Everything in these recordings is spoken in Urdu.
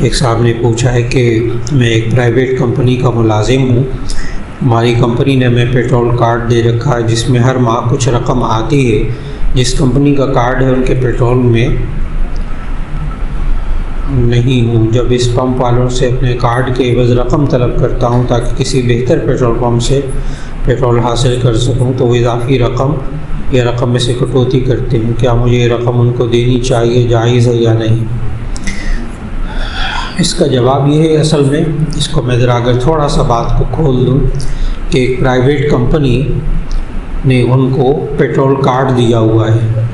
ایک صاحب نے پوچھا ہے کہ میں ایک پرائیویٹ کمپنی کا ملازم ہوں، ہماری کمپنی نے ہمیں پیٹرول کارڈ دے رکھا ہے جس میں ہر ماہ کچھ رقم آتی ہے۔ جس کمپنی کا کارڈ ہے ان کے پیٹرول میں نہیں ہوں، جب اس پمپ والوں سے اپنے کارڈ کے عوض رقم طلب کرتا ہوں تاکہ کسی بہتر پیٹرول پمپ سے پیٹرول حاصل کر سکوں تو وہ اضافی رقم یا رقم میں سے کٹوتی کرتے ہیں۔ کیا مجھے یہ رقم ان کو دینی چاہیے، جائز ہے یا نہیں؟ اس کا جواب یہ ہے، اصل میں اس کو میں ذرا اگر تھوڑا سا بات کو کھول دوں کہ ایک پرائیویٹ کمپنی نے ان کو پیٹرول کارڈ دیا ہوا ہے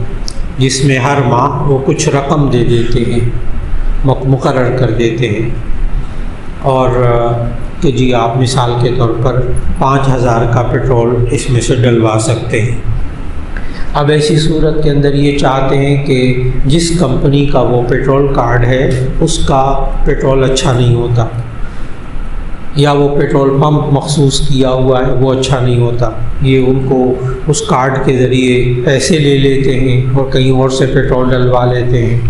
جس میں ہر ماہ وہ کچھ رقم دے دیتے ہیں، مقرر کر دیتے ہیں، اور کہ جی آپ مثال کے طور پر 5000 کا پیٹرول اس میں سے ڈلوا سکتے ہیں۔ اب ایسی صورت کے اندر یہ چاہتے ہیں کہ جس کمپنی کا وہ پیٹرول کارڈ ہے اس کا پیٹرول اچھا نہیں ہوتا، یا وہ پیٹرول پمپ مخصوص کیا ہوا ہے وہ اچھا نہیں ہوتا، یہ ان کو اس کارڈ کے ذریعے پیسے لے لیتے ہیں اور کہیں اور سے پیٹرول ڈلوا لیتے ہیں۔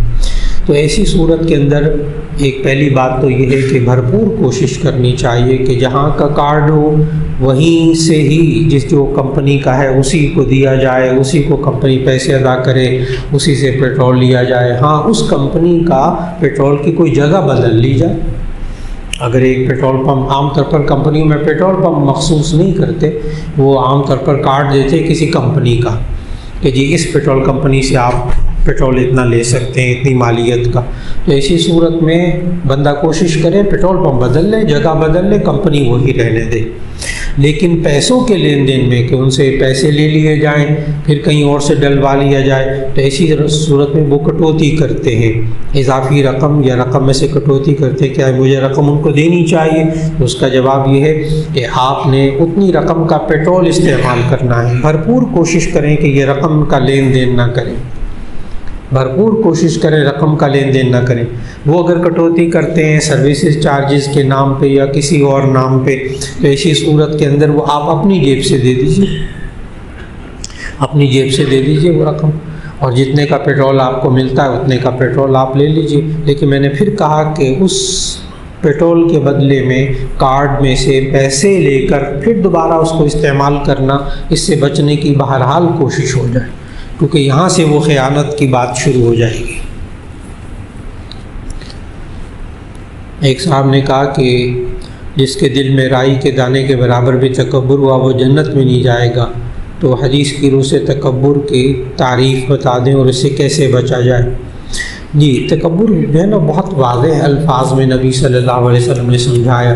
تو ایسی صورت کے اندر ایک پہلی بات تو یہ ہے کہ بھرپور کوشش کرنی چاہیے کہ جہاں کا کارڈ ہو وہیں سے ہی جس جو کمپنی کا ہے اسی کو دیا جائے، اسی کو کمپنی پیسے ادا کرے، اسی سے پیٹرول لیا جائے۔ ہاں، اس کمپنی کا پیٹرول کی کوئی جگہ بدل لی جائے۔ اگر ایک پیٹرول پمپ، عام طور پر کمپنیوں میں پیٹرول پمپ مخصوص نہیں کرتے، وہ عام طور پر کارڈ دیتے کسی کمپنی کا کہ جی اس پیٹرول کمپنی سے آپ پیٹرول اتنا لے سکتے ہیں، اتنی مالیت کا۔ تو ایسی صورت میں بندہ کوشش کرے پیٹرول پمپ بدل لے، جگہ بدل لے، کمپنی وہی رہنے دے۔ لیکن پیسوں کے لین دین میں کہ ان سے پیسے لے لیے جائیں پھر کہیں اور سے ڈلوا لیا جائے، تو ایسی صورت میں وہ کٹوتی کرتے ہیں، اضافی رقم یا رقم میں سے کٹوتی کرتے ہیں۔ کیا مجھے رقم ان کو دینی چاہیے؟ تو اس کا جواب یہ ہے کہ آپ نے اتنی رقم کا پیٹرول استعمال کرنا ہے۔ بھرپور کوشش کریں کہ یہ رقم کا لین دین نہ کریں، بھرپور کوشش کریں رقم کا لین دین نہ کریں۔ وہ اگر کٹوتی کرتے ہیں سروسز چارجز کے نام پہ یا کسی اور نام پہ، تو ایسی صورت کے اندر وہ آپ اپنی جیب سے دے دیجیے، اپنی جیب سے دے دیجیے وہ رقم، اور جتنے کا پیٹرول آپ کو ملتا ہے اتنے کا پیٹرول آپ لے لیجیے۔ لیکن میں نے پھر کہا کہ اس پیٹرول کے بدلے میں کارڈ میں سے پیسے لے کر پھر دوبارہ اس کو استعمال کرنا، اس سے بچنے کی بہرحال کوشش ہو جائے، کیونکہ یہاں سے وہ خیانت کی بات شروع ہو جائے گی۔ ایک صاحب نے کہا کہ جس کے دل میں رائی کے دانے کے برابر بھی تکبر ہوا وہ جنت میں نہیں جائے گا، تو حدیث کی روح سے تکبر کی تعریف بتا دیں اور اسے کیسے بچا جائے۔ جی، تکبر جو ہے نا بہت واضح الفاظ میں نبی صلی اللہ علیہ وسلم نے سمجھایا۔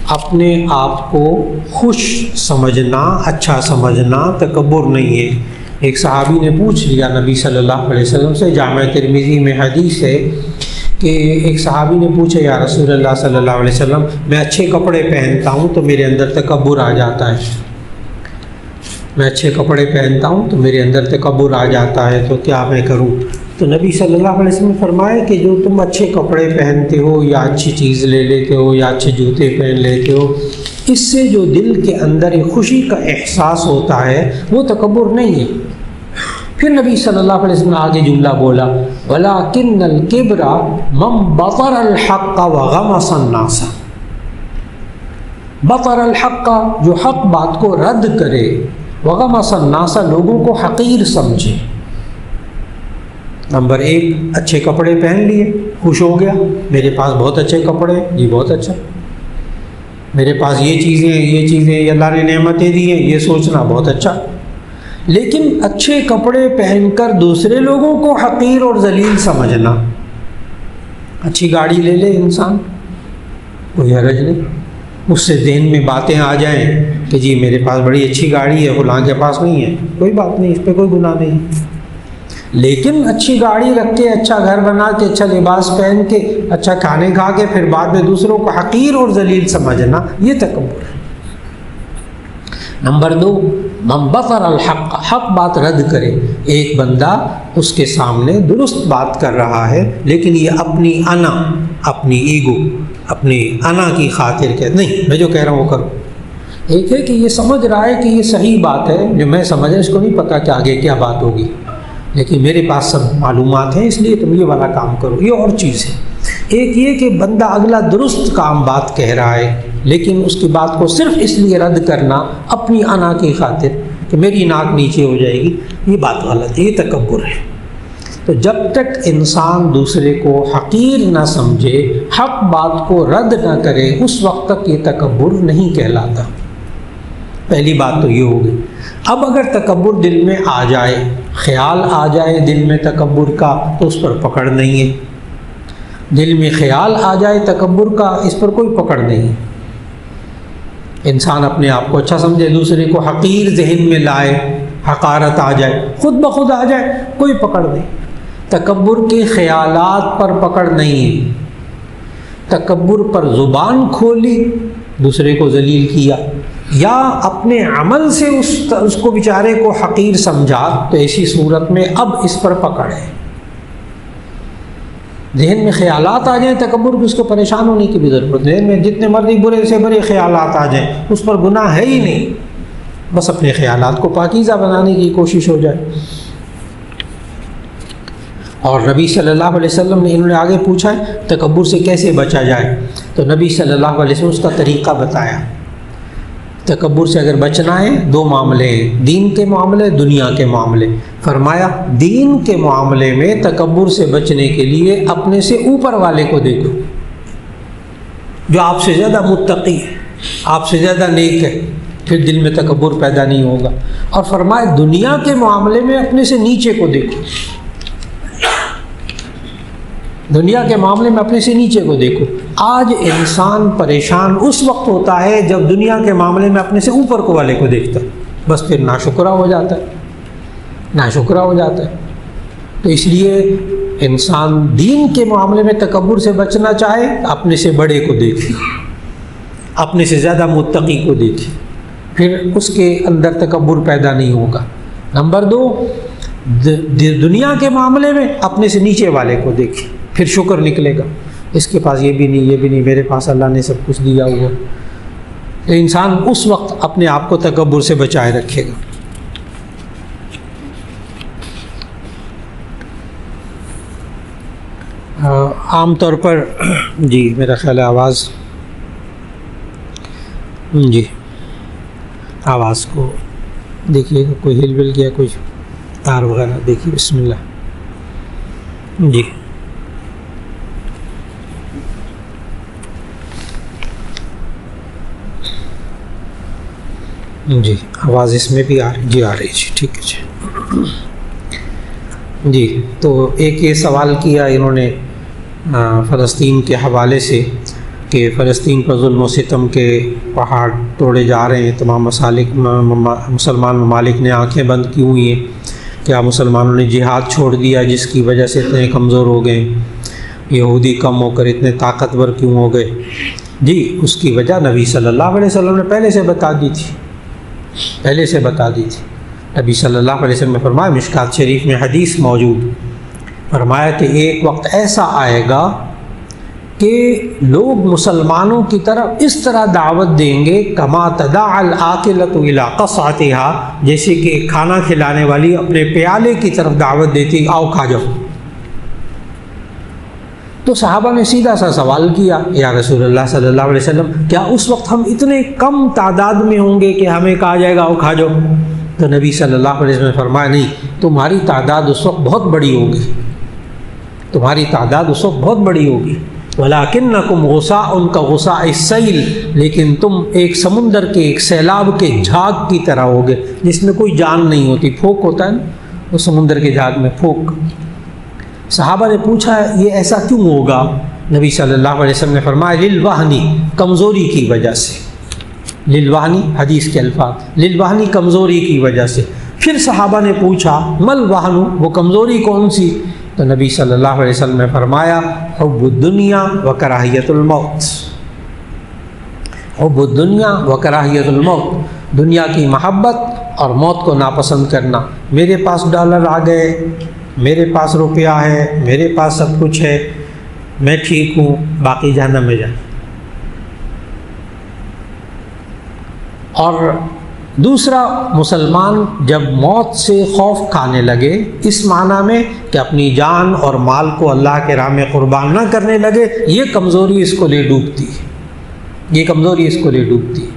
اپنے آپ کو خوش سمجھنا، اچھا سمجھنا تکبر نہیں ہے۔ ایک صحابی نے پوچھ لیا نبی صلی اللہ علیہ وسلم سے، جامع ترمذی میں حدیث ہے کہ ایک صحابی نے پوچھا یا رسول اللہ صلی اللہ علیہ وسلم، میں اچھے کپڑے پہنتا ہوں تو میرے اندر تکبر آ جاتا ہے، میں اچھے کپڑے پہنتا ہوں تو میرے اندر تکبر آ جاتا ہے، تو کیا میں کروں؟ تو نبی صلی اللہ علیہ وسلم نے فرمایا کہ جو تم اچھے کپڑے پہنتے ہو یا اچھی چیز لے لیتے ہو یا اچھے جوتے پہن لیتے ہو، اس سے جو دل کے اندر ایک خوشی کا احساس ہوتا ہے وہ تکبر نہیں ہے۔ پھر نبی صلی اللہ علیہ وسلم نے آگے جملہ بولا، وَلَكِنَّ الْكِبْرَ مَنْ بَطَرَ الْحَقَّ وَغَمَسَ النَّاسَ۔ بطر الحق، جو حق بات کو رد کرے، وغمس الناس، لوگوں کو حقیر سمجھے۔ نمبر 1، اچھے کپڑے پہن لیے، خوش ہو گیا، میرے پاس بہت اچھے کپڑے ہیں، جی بہت اچھا، میرے پاس یہ چیزیں یہ اللہ نے نعمتیں دی ہیں، یہ سوچنا بہت اچھا۔ لیکن اچھے کپڑے پہن کر دوسرے لوگوں کو حقیر اور ذلیل سمجھنا، اچھی گاڑی لے لے انسان، کوئی حرج نہیں، اس سے ذہن میں باتیں آ جائیں کہ جی میرے پاس بڑی اچھی گاڑی ہے، فلاں کے پاس نہیں ہے، کوئی بات نہیں، اس پہ کوئی گناہ نہیں۔ لیکن اچھی گاڑی رکھ کے، اچھا گھر بنا کے، اچھا لباس پہن کے، اچھا کھانے کھا کے پھر بعد میں دوسروں کو حقیر اور ذلیل سمجھنا، یہ تکبر ہے۔ نمبر 2، من بطر الحق، حق بات رد کرے۔ ایک بندہ اس کے سامنے درست بات کر رہا ہے لیکن یہ اپنی انا، اپنی ایگو، اپنی انا کی خاطر کہ نہیں میں جو کہہ رہا ہوں وہ کروں۔ ایک ہے کہ یہ سمجھ رہا ہے کہ یہ صحیح بات ہے، جو میں سمجھ رہا، اس کو نہیں پتا کہ آگے کیا بات ہوگی، لیکن میرے پاس سب معلومات ہیں اس لیے تم یہ والا کام کرو، یہ اور چیز ہے۔ ایک یہ کہ بندہ اگلا درست کام بات کہہ رہا ہے لیکن اس کی بات کو صرف اس لیے رد کرنا اپنی انا کی خاطر کہ میری ناک نیچے ہو جائے گی، یہ بات غلط ہے، یہ تکبر ہے۔ تو جب تک انسان دوسرے کو حقیر نہ سمجھے، حق بات کو رد نہ کرے، اس وقت تک یہ تکبر نہیں کہلاتا۔ پہلی بات تو یہ ہوگی۔ اب اگر تکبر دل میں آ جائے، خیال آ جائے دل میں تکبر کا، تو اس پر پکڑ نہیں ہے۔ دل میں خیال آ جائے تکبر کا، اس پر کوئی پکڑ نہیں ہے۔ انسان اپنے آپ کو اچھا سمجھے، دوسرے کو حقیر ذہن میں لائے، حقارت آ جائے، خود بخود آ جائے، کوئی پکڑ نہیں۔ تکبر کے خیالات پر پکڑ نہیں ہے۔ تکبر پر زبان کھولی، دوسرے کو ذلیل کیا، یا اپنے عمل سے اس کو بیچارے کو حقیر سمجھا، تو ایسی صورت میں اب اس پر پکڑ ہے۔ ذہن میں خیالات آ جائیں تکبر کو، اس کو پریشان ہونے کی بھی ضرورت نہیں۔ ذہن میں جتنے مرضی برے سے برے خیالات آ جائیں، اس پر گناہ ہے ہی نہیں، بس اپنے خیالات کو پاکیزہ بنانے کی کوشش ہو جائے۔ اور نبی صلی اللہ علیہ وسلم نے، انہوں نے آگے پوچھا ہے تکبر سے کیسے بچا جائے، تو نبی صلی اللہ علیہ وسلم اس کا طریقہ بتایا۔ تکبر سے اگر بچنا ہے، دو معاملے ہیں، دین کے معاملے، دنیا کے معاملے۔ فرمایا دین کے معاملے میں تکبر سے بچنے کے لیے اپنے سے اوپر والے کو دیکھو، جو آپ سے زیادہ متقی ہے، آپ سے زیادہ نیک ہے، پھر دل میں تکبر پیدا نہیں ہوگا۔ اور فرمایا دنیا کے معاملے میں اپنے سے نیچے کو دیکھو، دنیا کے معاملے میں اپنے سے نیچے کو دیکھو۔ آج انسان پریشان اس وقت ہوتا ہے جب دنیا کے معاملے میں اپنے سے اوپر کو والے کو دیکھتا ہے، بس پھر ناشکرا ہو جاتا ہے، ناشکرا ہو جاتا ہے۔ تو اس لیے انسان دین کے معاملے میں تکبر سے بچنا چاہے، اپنے سے بڑے کو دیکھے، اپنے سے زیادہ متقی کو دیکھے، پھر اس کے اندر تکبر پیدا نہیں ہوگا۔ نمبر دو، دنیا کے معاملے میں اپنے سے نیچے والے کو دیکھے، پھر شکر نکلے گا، اس کے پاس یہ بھی نہیں، یہ بھی نہیں، میرے پاس اللہ نے سب کچھ دیا ہوا۔ تو انسان اس وقت اپنے آپ کو تکبر سے بچائے رکھے گا۔ عام طور پر جی میرا خیال ہے آواز کو دیکھیے گا، کوئی ہل ول گیا، کوئی تار وغیرہ دیکھیے، بسم اللہ۔ جی آواز اس میں بھی آ رہی، آ رہی، جی ٹھیک ہے جی۔ تو ایک یہ سوال کیا انہوں نے فلسطین کے حوالے سے کہ فلسطین پر ظلم و ستم کے پہاڑ توڑے جا رہے ہیں، تمام مسلمان ممالک نے آنکھیں بند کی ہوئی ہیں، کیا مسلمانوں نے جہاد چھوڑ دیا جس کی وجہ سے اتنے کمزور ہو گئے، یہودی کم ہو کر اتنے طاقتور کیوں ہو گئے؟ جی اس کی وجہ نبی صلی اللہ علیہ وسلم نے پہلے سے بتا دی تھی، نبی صلی اللہ علیہ وسلم نے فرمایا، مشکات شریف میں حدیث موجود، فرمایا کہ ایک وقت ایسا آئے گا کہ لوگ مسلمانوں کی طرف اس طرح دعوت دیں گے کما تداعی الآکلۃ الی قصعتها، جیسے کہ کھانا کھلانے والی اپنے پیالے کی طرف دعوت دیتی، آؤ کھا جاؤ۔ تو صحابہ نے سیدھا سا سوال کیا، یا رسول اللہ صلی اللہ علیہ وسلم، کیا اس وقت ہم اتنے کم تعداد میں ہوں گے کہ ہمیں کہا جائے گا آؤ کھا جاؤ؟ تو نبی صلی اللہ علیہ وسلم نے فرمایا نہیں، تمہاری تعداد اس وقت بہت بڑی ہوگی، تمہاری تعداد اس وقت بہت بڑی ہوگی، وَلَٰكِنَّكُمْ غُصَاءٌ كَغُصَاءِ السَّيْلِ، لیکن تم ایک سمندر کے ایک سیلاب کے جھاگ کی طرح ہوگے جس میں کوئی جان نہیں ہوتی، پھونک ہوتا ہے نا، وہ سمندر کے جھاگ میں پھونک۔ صحابہ نے پوچھا یہ ایسا کیوں ہوگا؟ نبی صلی اللہ علیہ وسلم نے فرمایا للوہنی، کمزوری کی وجہ سے، للوہنی حدیث کے الفاظ، للوہنی کمزوری کی وجہ سے۔ پھر صحابہ نے پوچھا مل وہن، وہ کمزوری کون سی؟ تو نبی صلی اللہ علیہ وسلم نے فرمایا حب الدنیا و کراہیت الموت، حب الدنیا و کراہیت الموت، دنیا کی محبت اور موت کو ناپسند کرنا۔ میرے پاس ڈالر آ گئے، میرے پاس روپیہ ہے، میرے پاس سب کچھ ہے، میں ٹھیک ہوں، باقی جہنم میں جائیں۔ اور دوسرا، مسلمان جب موت سے خوف کھانے لگے، اس معنی میں کہ اپنی جان اور مال کو اللہ کے راہ میں قربان نہ کرنے لگے، یہ کمزوری اس کو لے ڈوبتی ہے، یہ کمزوری اس کو لے ڈوبتی ہے۔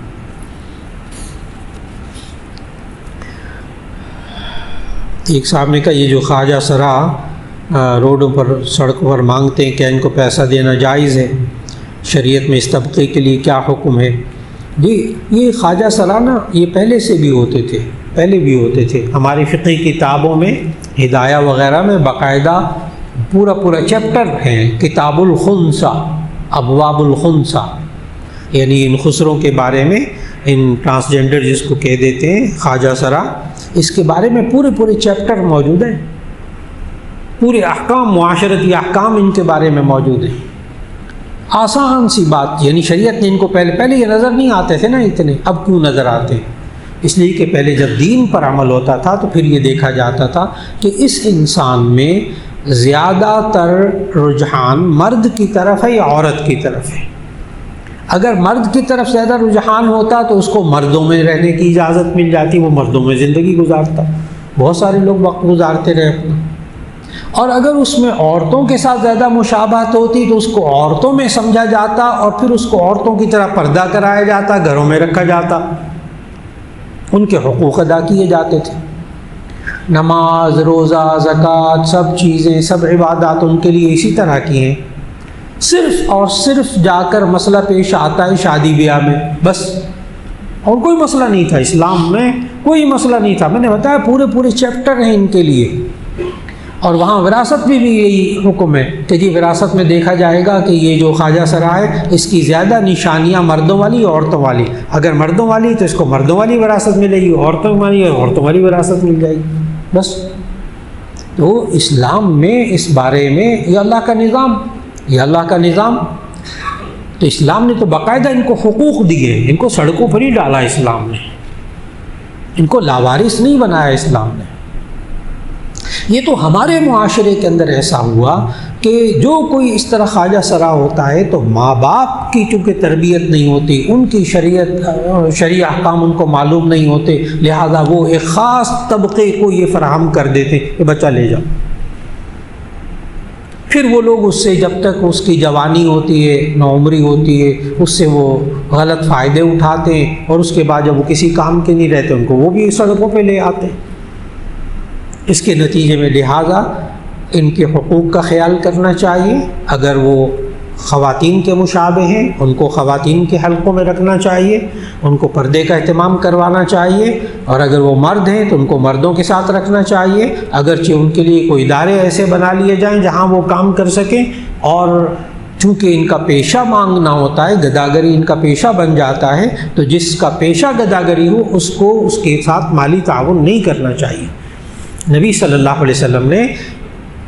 ایک صاحب نے کہا یہ جو خواجہ سرا روڈوں پر سڑکوں پر مانگتے ہیں، کیا ان کو پیسہ دینا جائز ہے؟ شریعت میں اس طبقے کے لیے کیا حکم ہے؟ جی، یہ خواجہ سرا نا یہ پہلے سے بھی ہوتے تھے، پہلے بھی ہوتے تھے۔ ہماری فقہی کتابوں میں ہدایہ وغیرہ میں باقاعدہ پورا چیپٹر ہے، کتاب الخنسہ، ابواب الخنسہ، یعنی ان خسروں کے بارے میں، ان ٹرانسجنڈر جس کو کہہ دیتے ہیں خواجہ سرا، اس کے بارے میں پورے چیپٹر موجود ہیں، پورے احکام، معاشرتی احکام ان کے بارے میں موجود ہیں۔ آسان سی بات، یعنی شریعت نے ان کو پہلے یہ نظر نہیں آتے تھے نا اتنے، اب کیوں نظر آتے ہیں؟ اس لیے کہ پہلے جب دین پر عمل ہوتا تھا تو پھر یہ دیکھا جاتا تھا کہ اس انسان میں زیادہ تر رجحان مرد کی طرف ہے یا عورت کی طرف ہے۔ اگر مرد کی طرف زیادہ رجحان ہوتا تو اس کو مردوں میں رہنے کی اجازت مل جاتی، وہ مردوں میں زندگی گزارتا، بہت سارے لوگ وقت گزارتے رہے اپنا۔ اور اگر اس میں عورتوں کے ساتھ زیادہ مشابہت ہوتی تو اس کو عورتوں میں سمجھا جاتا اور پھر اس کو عورتوں کی طرح پردہ کرایا جاتا، گھروں میں رکھا جاتا، ان کے حقوق ادا کیے جاتے تھے۔ نماز، روزہ، زکوٰۃ، سب چیزیں، سب عبادات ان کے لیے اسی طرح کی ہیں۔ صرف اور صرف جا کر مسئلہ پیش آتا ہے شادی بیاہ میں، بس، اور کوئی مسئلہ نہیں تھا اسلام میں، کوئی مسئلہ نہیں تھا۔ میں نے بتایا پورے چیپٹر ہیں ان کے لیے۔ اور وہاں وراثت میں بھی یہی حکم ہے کہ جی وراثت میں دیکھا جائے گا کہ یہ جو خواجہ سرا ہے اس کی زیادہ نشانیاں مردوں والی عورتوں والی، اگر مردوں والی تو اس کو مردوں والی وراثت ملے گی، عورتوں والی عورتوں والی وراثت مل جائے گی، بس۔ تو اسلام میں اس بارے میں یہ اللہ کا نظام، یہ اللہ کا نظام۔ تو اسلام نے تو باقاعدہ ان کو حقوق دیے، ان کو سڑکوں پر ہی ڈالا اسلام نے، ان کو لاوارث نہیں بنایا اسلام نے۔ یہ تو ہمارے معاشرے کے اندر ایسا ہوا کہ جو کوئی اس طرح خواجہ سرا ہوتا ہے تو ماں باپ کی چونکہ تربیت نہیں ہوتی، ان کی شرعی احکام ان کو معلوم نہیں ہوتے، لہذا وہ ایک خاص طبقے کو یہ فراہم کر دیتے کہ بچہ لے جاؤ۔ پھر وہ لوگ اس سے جب تک اس کی جوانی ہوتی ہے، نوعمری ہوتی ہے، اس سے وہ غلط فائدے اٹھاتے ہیں، اور اس کے بعد جب وہ کسی کام کے نہیں رہتے ان کو وہ بھی سڑکوں پہ لے آتے ہیں۔ اس کے نتیجے میں لہٰذا ان کے حقوق کا خیال کرنا چاہیے۔ اگر وہ خواتین کے مشابہ ہیں ان کو خواتین کے حلقوں میں رکھنا چاہیے، ان کو پردے کا اہتمام کروانا چاہیے، اور اگر وہ مرد ہیں تو ان کو مردوں کے ساتھ رکھنا چاہیے، اگرچہ ان کے لیے کوئی ادارے ایسے بنا لیے جائیں جہاں وہ کام کر سکیں۔ اور چونکہ ان کا پیشہ مانگنا ہوتا ہے، گداگری ان کا پیشہ بن جاتا ہے، تو جس کا پیشہ گداگری ہو اس کو اس کے ساتھ مالی تعاون نہیں کرنا چاہیے۔ نبی صلی اللہ علیہ وسلم نے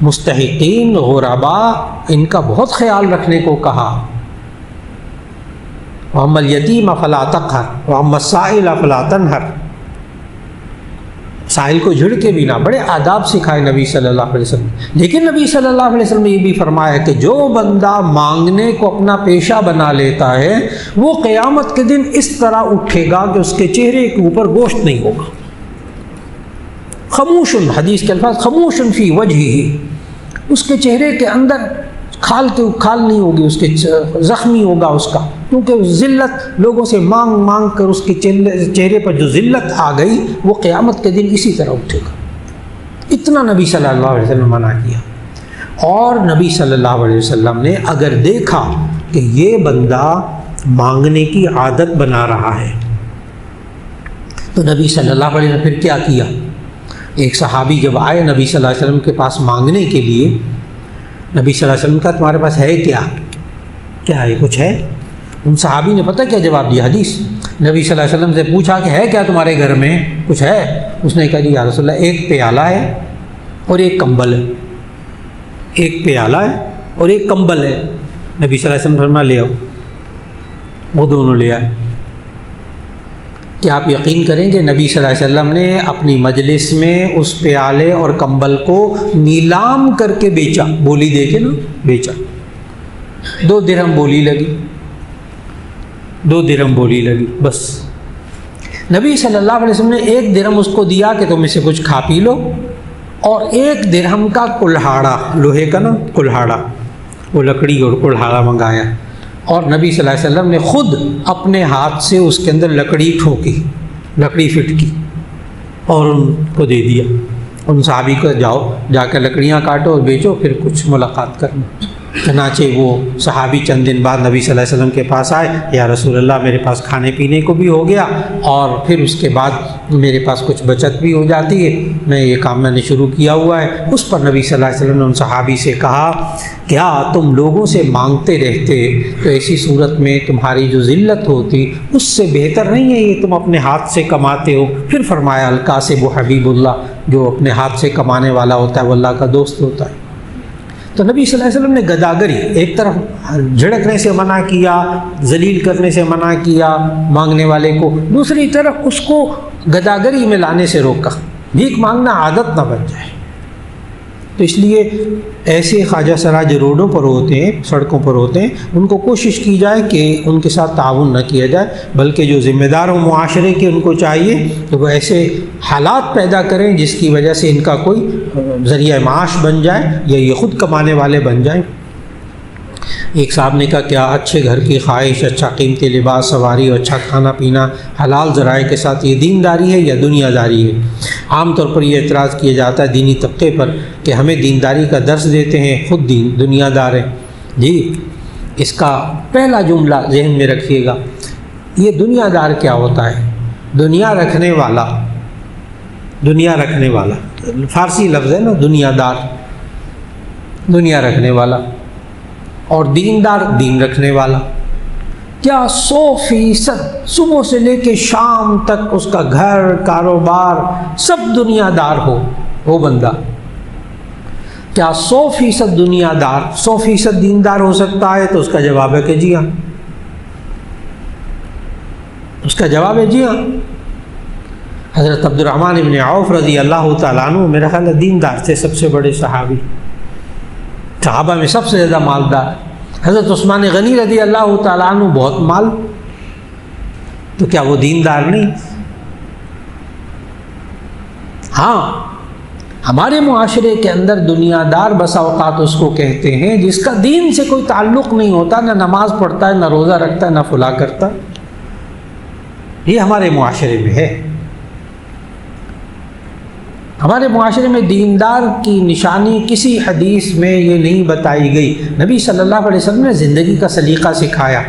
مستحقین، غرباء، ان کا بہت خیال رکھنے کو کہا۔ وَأَمَّا الْيَتِيمَ فَلَا تَقْهَرْ وَأَمَّا السَّائِلَ فَلَا تَنْهَرْ، سائل کو جھڑکے بھی نہ، بڑے آداب سکھائے نبی صلی اللہ علیہ وسلم۔ لیکن نبی صلی اللہ علیہ وسلم نے یہ بھی فرمایا کہ جو بندہ مانگنے کو اپنا پیشہ بنا لیتا ہے وہ قیامت کے دن اس طرح اٹھے گا کہ اس کے چہرے کے اوپر گوشت نہیں ہوگا۔ خموش، حدیث کے الفاظ، خموش فی وجہہ، اس کے چہرے کے اندر کھال نہیں ہوگی، اس کے زخمی ہوگا اس کا، کیونکہ ذلت لوگوں سے مانگ مانگ کر اس کے چہرے پر جو ذلت آ گئی وہ قیامت کے دن اسی طرح اٹھے گا۔ اتنا نبی صلی اللہ علیہ وسلم نے منع کیا۔ اور نبی صلی اللہ علیہ وسلم نے اگر دیکھا کہ یہ بندہ مانگنے کی عادت بنا رہا ہے تو نبی صلی اللہ علیہ وسلم پھر کیا کیا؟ ایک صحابی جب آئے نبی صلی اللہ علیہ وسلم کے پاس مانگنے کے لیے، نبی صلی اللہ علیہ وسلم کا تمہارے پاس ہے کیا ہے، کچھ ہے؟ ان صحابی نے پتہ کیا جواب دیا؟ حدیث، نبی صلی اللہ علیہ وسلم سے پوچھا کہ ہے کیا تمہارے گھر میں، کچھ ہے؟ اس نے کہا جی یا رسول اللہ، ایک پیالہ ہے اور ایک کمبل ہے، ایک پیالہ ہے اور ایک کمبل ہے۔ نبی صلی اللہ علیہ وسلم فرمایا لے آؤ، وہ دونوں لے آئے۔ کیا آپ یقین کریں گے نبی صلی اللہ علیہ وسلم نے اپنی مجلس میں اس پیالے اور کمبل کو نیلام کر کے بیچا، بولی دے کے نا بیچا، 2 درہم بولی لگی، 2 درہم بولی لگی، بس نبی صلی اللہ علیہ وسلم نے 1 درہم اس کو دیا کہ تم اسے کچھ کھا پی لو، اور 1 درہم کا کلہاڑا، لوہے کا نا کلہاڑا، وہ لکڑی اور کلہاڑا منگایا، اور نبی صلی اللہ علیہ وسلم نے خود اپنے ہاتھ سے اس کے اندر لکڑی ٹھوکی، لکڑی فٹ کی اور ان کو دے دیا۔ ان صحابی کو جاؤ جا کر لکڑیاں کاٹو اور بیچو، پھر کچھ ملاقات کرنا۔ چنانچہ وہ صحابی چند دن بعد نبی صلی اللہ علیہ وسلم کے پاس آئے، یا رسول اللہ میرے پاس کھانے پینے کو بھی ہو گیا اور پھر اس کے بعد میرے پاس کچھ بچت بھی ہو جاتی ہے، میں یہ کام میں نے شروع کیا ہوا ہے۔ اس پر نبی صلی اللہ علیہ وسلم نے ان صحابی سے کہا، کیا تم لوگوں سے مانگتے رہتے تو ایسی صورت میں تمہاری جو ذلت ہوتی اس سے بہتر نہیں ہے یہ تم اپنے ہاتھ سے کماتے ہو؟ پھر فرمایا، الکاسب حبیب اللہ، جو اپنے ہاتھ سے کمانے والا ہوتا ہے وہ اللہ کا دوست ہوتا ہے۔ تو نبی صلی اللہ علیہ وسلم نے گداگری، ایک طرف جھڑکنے سے منع کیا، ذلیل کرنے سے منع کیا مانگنے والے کو، دوسری طرف اس کو گداگری میں لانے سے روکا، بھیک مانگنا عادت نہ بن جائے۔ تو اس لیے ایسے خواجہ سرا جو روڈوں پر ہوتے ہیں، سڑکوں پر ہوتے ہیں، ان کو کوشش کی جائے کہ ان کے ساتھ تعاون نہ کیا جائے، بلکہ جو ذمہ دار ہوں معاشرے کے ان کو چاہیے کہ وہ ایسے حالات پیدا کریں جس کی وجہ سے ان کا کوئی ذریعہ معاش بن جائے یا یہ خود کمانے والے بن جائیں۔ ایک صاحب نے کہا، کیا اچھے گھر کی خواہش، اچھا قیمتی لباس، سواری اور اچھا کھانا پینا حلال ذرائع کے ساتھ یہ دینداری ہے یا دنیا داری ہے؟ عام طور پر یہ اعتراض کیا جاتا ہے دینی طبقے پر کہ ہمیں دینداری کا درس دیتے ہیں، خود دنیا دار ہیں۔ جی، اس کا پہلا جملہ ذہن میں رکھیے گا، یہ دنیا دار کیا ہوتا ہے؟ دنیا رکھنے والا، دنیا رکھنے والا فارسی لفظ ہے نا، دنیا دار، دنیا رکھنے والا، اور دیندار دین رکھنے والا۔ کیا 100% صبح سے لے کے شام تک اس کا گھر، کاروبار سب دنیا دار ہو وہ بندہ؟ کیا 100% دنیا دار 100% دیندار ہو سکتا ہے؟ تو اس کا جواب ہے کہ جی ہاں، اس کا جواب ہے جی ہاں۔ حضرت عبد الرحمن ابن عوف رضی اللہ تعالیٰ عنہ میرا خیال ہے دیندار تھے، سب سے بڑے صحابی، صحابہ میں سب سے زیادہ مالدار۔ حضرت عثمان غنی رضی اللہ تعالیٰ عنہ بہت مال، تو کیا وہ دیندار نہیں؟ ہاں، ہمارے معاشرے کے اندر دنیا دار بسا اوقات اس کو کہتے ہیں جس کا دین سے کوئی تعلق نہیں ہوتا، نہ نماز پڑھتا ہے، نہ روزہ رکھتا ہے، نہ فلاں کرتا۔ یہ ہمارے معاشرے میں ہے۔ ہمارے معاشرے میں دیندار کی نشانی کسی حدیث میں یہ نہیں بتائی گئی۔ نبی صلی اللہ علیہ وسلم نے زندگی کا سلیقہ سکھایا،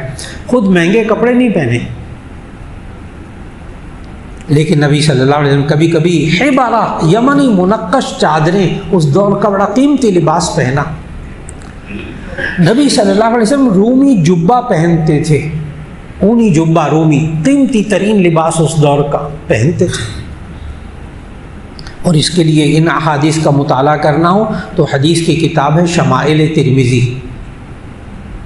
خود مہنگے کپڑے نہیں پہنے، لیکن نبی صلی اللہ علیہ وسلم کبھی کبھی حبارہ یمنی منقش چادریں، اس دور کا بڑا قیمتی لباس پہنا۔ نبی صلی اللہ علیہ وسلم رومی جبہ پہنتے تھے، اونی جبہ رومی، قیمتی ترین لباس اس دور کا پہنتے تھے۔ اور اس کے لیے ان احادیث کا مطالعہ کرنا ہو تو حدیث کی کتاب ہے شمائل ترمذی،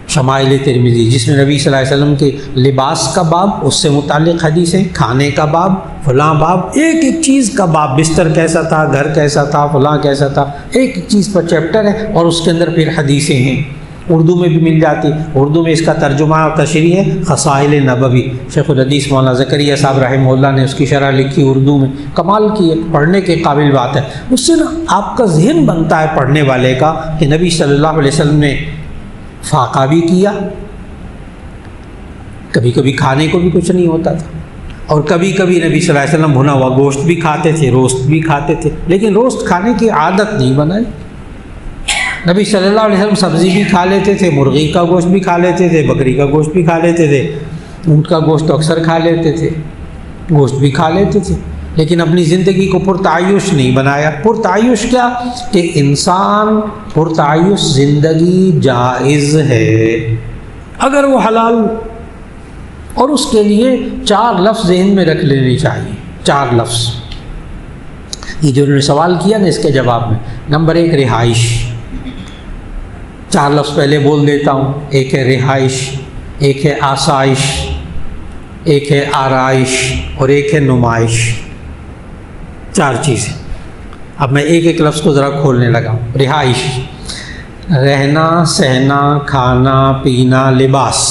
شمائل ترمذی، جس میں نبی صلی اللہ علیہ وسلم کے لباس کا باب، اس سے متعلق حدیثیں، کھانے کا باب، فلاں باب، ایک ایک چیز کا باب، بستر کیسا تھا، گھر کیسا تھا، فلاں کیسا تھا، ایک ایک چیز پر چیپٹر ہے، اور اس کے اندر پھر حدیثیں ہیں۔ اردو میں بھی مل جاتی، اردو میں اس کا ترجمہ اور تشریح ہے خصائل نبوی، شیخ الحدیث مولانا زکریا صاحب رحمہ اللہ نے اس کی شرح لکھی اردو میں، کمال کی ہے، پڑھنے کے قابل بات ہے۔ اس سے نا آپ کا ذہن بنتا ہے پڑھنے والے کا کہ نبی صلی اللہ علیہ وسلم نے فاقہ بھی کیا، کبھی کبھی کھانے کو بھی کچھ نہیں ہوتا تھا، اور کبھی کبھی نبی صلی اللہ علیہ وسلم بھنا ہوا گوشت بھی کھاتے تھے، روسٹ بھی کھاتے تھے، لیکن روسٹ کھانے کی عادت نہیں بنائی۔ نبی صلی اللہ علیہ وسلم سبزی بھی کھا لیتے تھے، مرغی کا گوشت بھی کھا لیتے تھے، بکری کا گوشت بھی کھا لیتے تھے، اونٹ کا گوشت تو اکثر کھا لیتے تھے، گوشت بھی کھا لیتے تھے، لیکن اپنی زندگی کو پرتعیش نہیں بنایا۔ پرتعیش کیا کہ انسان پرتعیش زندگی جائز ہے اگر وہ حلال، اور اس کے لیے 4 لفظ ذہن میں رکھ لینے چاہیے، 4 لفظ۔ یہ جو انہوں نے سوال کیا نا اس کے جواب میں، نمبر 1 رہائش، 4 لفظ پہلے بول دیتا ہوں، ایک ہے رہائش، ایک ہے آسائش، ایک ہے آرائش، اور ایک ہے نمائش۔ 4 چیزیں۔ اب میں ایک ایک لفظ کو ذرا کھولنے لگا ہوں۔ رہائش، رہنا، سہنا، کھانا پینا، لباس،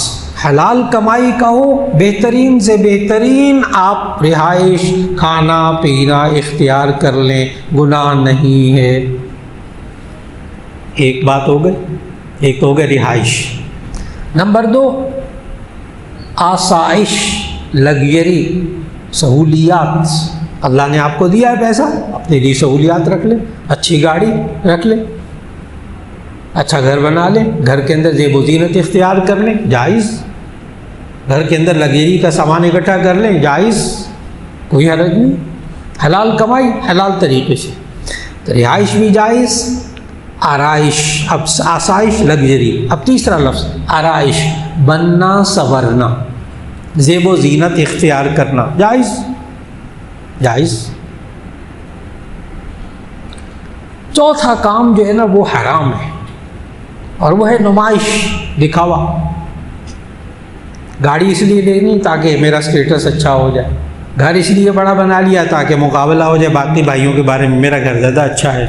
حلال کمائی کا ہو، بہترین سے بہترین آپ رہائش کھانا پینا اختیار کر لیں، گناہ نہیں ہے۔ ایک بات ہو گئی، ایک تو ہو گئی رہائش۔ نمبر 2 آسائش، لگژری، سہولیات۔ اللہ نے آپ کو دیا ہے پیسہ، اپنے لیے سہولیات رکھ لیں، اچھی گاڑی رکھ لیں، اچھا گھر بنا لیں، گھر کے اندر زیب و زینت اختیار کر لیں، جائز۔ گھر کے اندر لگژری کا سامان اکٹھا کر لیں، جائز، کوئی حرج نہیں۔ حلال کمائی حلال طریقے سے، تو رہائش بھی جائز، آرائش، اب آسائش لگژری۔ اب تیسرا لفظ آرائش، بننا سنورنا، زیب و زینت اختیار کرنا، جائز جائز۔ چوتھا کام جو ہے نا وہ حرام ہے، اور وہ ہے نمائش، دکھاوا۔ گاڑی اس لیے لینی تاکہ میرا اسٹیٹس اچھا ہو جائے، گھر اس لیے بڑا بنا لیا تاکہ مقابلہ ہو جائے باقی بھائیوں کے بارے میں، میرا گھر زیادہ اچھا ہے،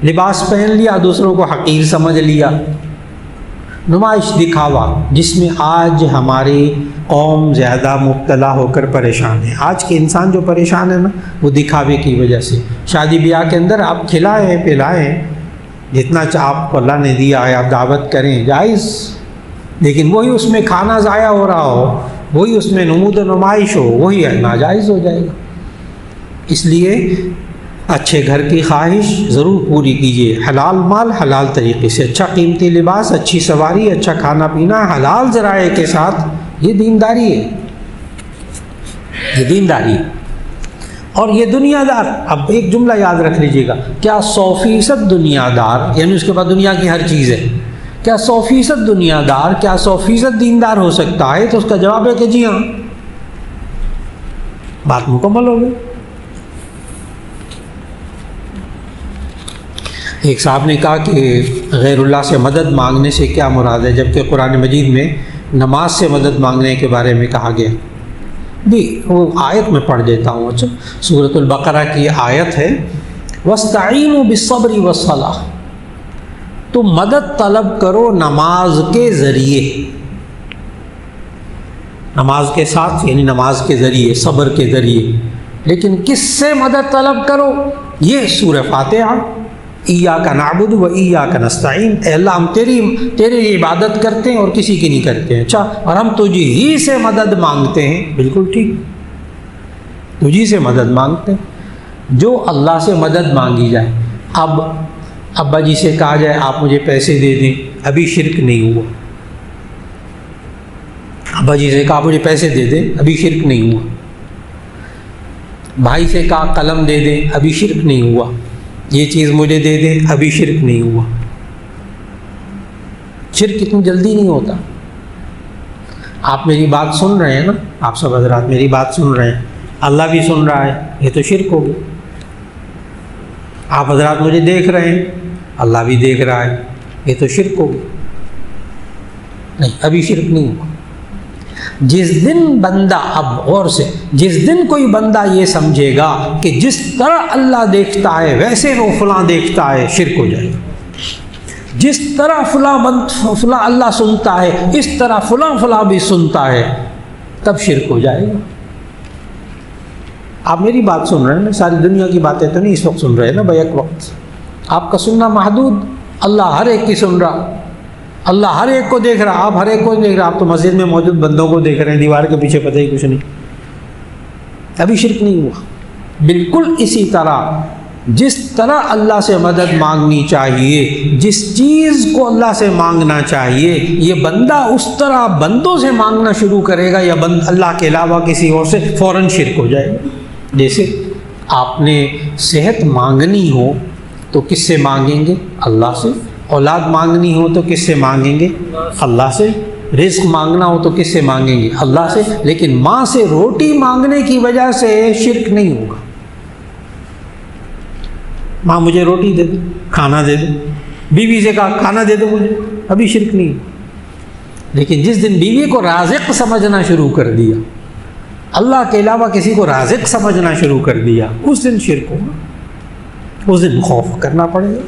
لباس پہن لیا، دوسروں کو حقیر سمجھ لیا، نمائش، دکھاوا، جس میں آج ہماری قوم زیادہ مبتلا ہو کر پریشان ہے۔ آج کے انسان جو پریشان ہے نا وہ دکھاوے کی وجہ سے۔ شادی بیاہ کے اندر آپ کھلائیں پلائیں، جتنا آپ کو اللہ نے دیا ہے آپ دعوت کریں، جائز، لیکن وہی اس میں کھانا ضائع ہو رہا ہو، وہی اس میں نمود و نمائش ہو، وہی ناجائز ہو جائے گا۔ اس لیے اچھے گھر کی خواہش ضرور پوری کیجیے، حلال مال حلال طریقے سے، اچھا قیمتی لباس، اچھی سواری، اچھا کھانا پینا حلال ذرائع کے ساتھ، یہ دینداری ہے، یہ دینداری ہے۔ اور یہ دنیا دار، اب ایک جملہ یاد رکھ لیجیے گا، کیا 100% دنیا دار، یعنی اس کے بعد دنیا کی ہر چیز ہے، کیا 100% دنیا دار، کیا 100% دیندار ہو سکتا ہے؟ تو اس کا جواب ہے کہ جی ہاں، بات مکمل ہو گئی۔ ایک صاحب نے کہا کہ غیر اللہ سے مدد مانگنے سے کیا مراد ہے، جبکہ قرآن مجید میں نماز سے مدد مانگنے کے بارے میں کہا گیا۔ بھی وہ آیت میں پڑھ دیتا ہوں، اچھا، سورۃ البقرہ کی آیت ہے، وَاسْتَعِینُوا بِالصَّبْرِ وَالصَّلَاةِ، تم مدد طلب کرو نماز کے ذریعے، نماز کے ساتھ یعنی نماز کے ذریعے، صبر کے ذریعے۔ لیکن کس سے مدد طلب کرو؟ یہ سورہ فاتحہ، ایاک نعبد و ایاک نستعین، اے اللہ ہم تیری عبادت کرتے ہیں اور کسی کی نہیں کرتے ہیں، اچھا، اور ہم تجھ ہی سے مدد مانگتے ہیں، بالکل ٹھیک، تجھ ہی سے مدد مانگتے ہیں، جو اللہ سے مدد مانگی جائے۔ اب ابا جی سے کہا جائے آپ مجھے پیسے دے دیں، ابھی شرک نہیں ہوا۔ ابا جی سے کہا مجھے پیسے دے دیں، ابھی شرک نہیں ہوا۔ بھائی سے کہا قلم دے دیں، ابھی شرک نہیں ہوا۔ یہ چیز مجھے دے دیں، ابھی شرک نہیں ہوا۔ شرک اتنی جلدی نہیں ہوتا۔ آپ میری بات سن رہے ہیں نا، آپ سب حضرات میری بات سن رہے ہیں، اللہ بھی سن رہا ہے، یہ تو شرک ہو گیا۔ آپ حضرات مجھے دیکھ رہے ہیں، اللہ بھی دیکھ رہا ہے، یہ تو شرک ہو گیا۔ نہیں، ابھی شرک نہیں ہوا۔ جس دن بندہ، اب غور سے، جس دن کوئی بندہ یہ سمجھے گا کہ جس طرح اللہ دیکھتا ہے ویسے وہ فلاں دیکھتا ہے، شرک ہو جائے گا۔ جس طرح فلاں اللہ سنتا ہے اس طرح فلاں بھی سنتا ہے، تب شرک ہو جائے گا۔ آپ میری بات سن رہے ہیں نا، ساری دنیا کی باتیں تو نہیں اس وقت سن رہے نا بھائی، ایک وقت آپ کا سننا محدود، اللہ ہر ایک کی سن رہا، اللہ ہر ایک کو دیکھ رہا، آپ ہر ایک کو دیکھ رہا۔ آپ تو مسجد میں موجود بندوں کو دیکھ رہے ہیں، دیوار کے پیچھے پتہ ہی کچھ نہیں، ابھی شرک نہیں ہوا۔ بالکل اسی طرح جس طرح اللہ سے مدد مانگنی چاہیے، جس چیز کو اللہ سے مانگنا چاہیے، یہ بندہ اس طرح بندوں سے مانگنا شروع کرے گا یا اللہ کے علاوہ کسی اور سے، فوراً شرک ہو جائے گا۔ جیسے آپ نے صحت مانگنی ہو تو کس سے مانگیں گے؟ اللہ سے۔ اولاد مانگنی ہو تو کس سے مانگیں گے؟ اللہ سے۔ رزق مانگنا ہو تو کس سے مانگیں گے؟ اللہ سے۔ لیکن ماں سے روٹی مانگنے کی وجہ سے شرک نہیں ہوگا۔ ماں مجھے روٹی دے دے، کھانا دے دے، بیوی سے کہا کھانا دے دو مجھے، ابھی شرک نہیں۔ لیکن جس دن بیوی کو رازق سمجھنا شروع کر دیا، اللہ کے علاوہ کسی کو رازق سمجھنا شروع کر دیا، اس دن شرک ہوگا، اس دن خوف کرنا پڑے گا۔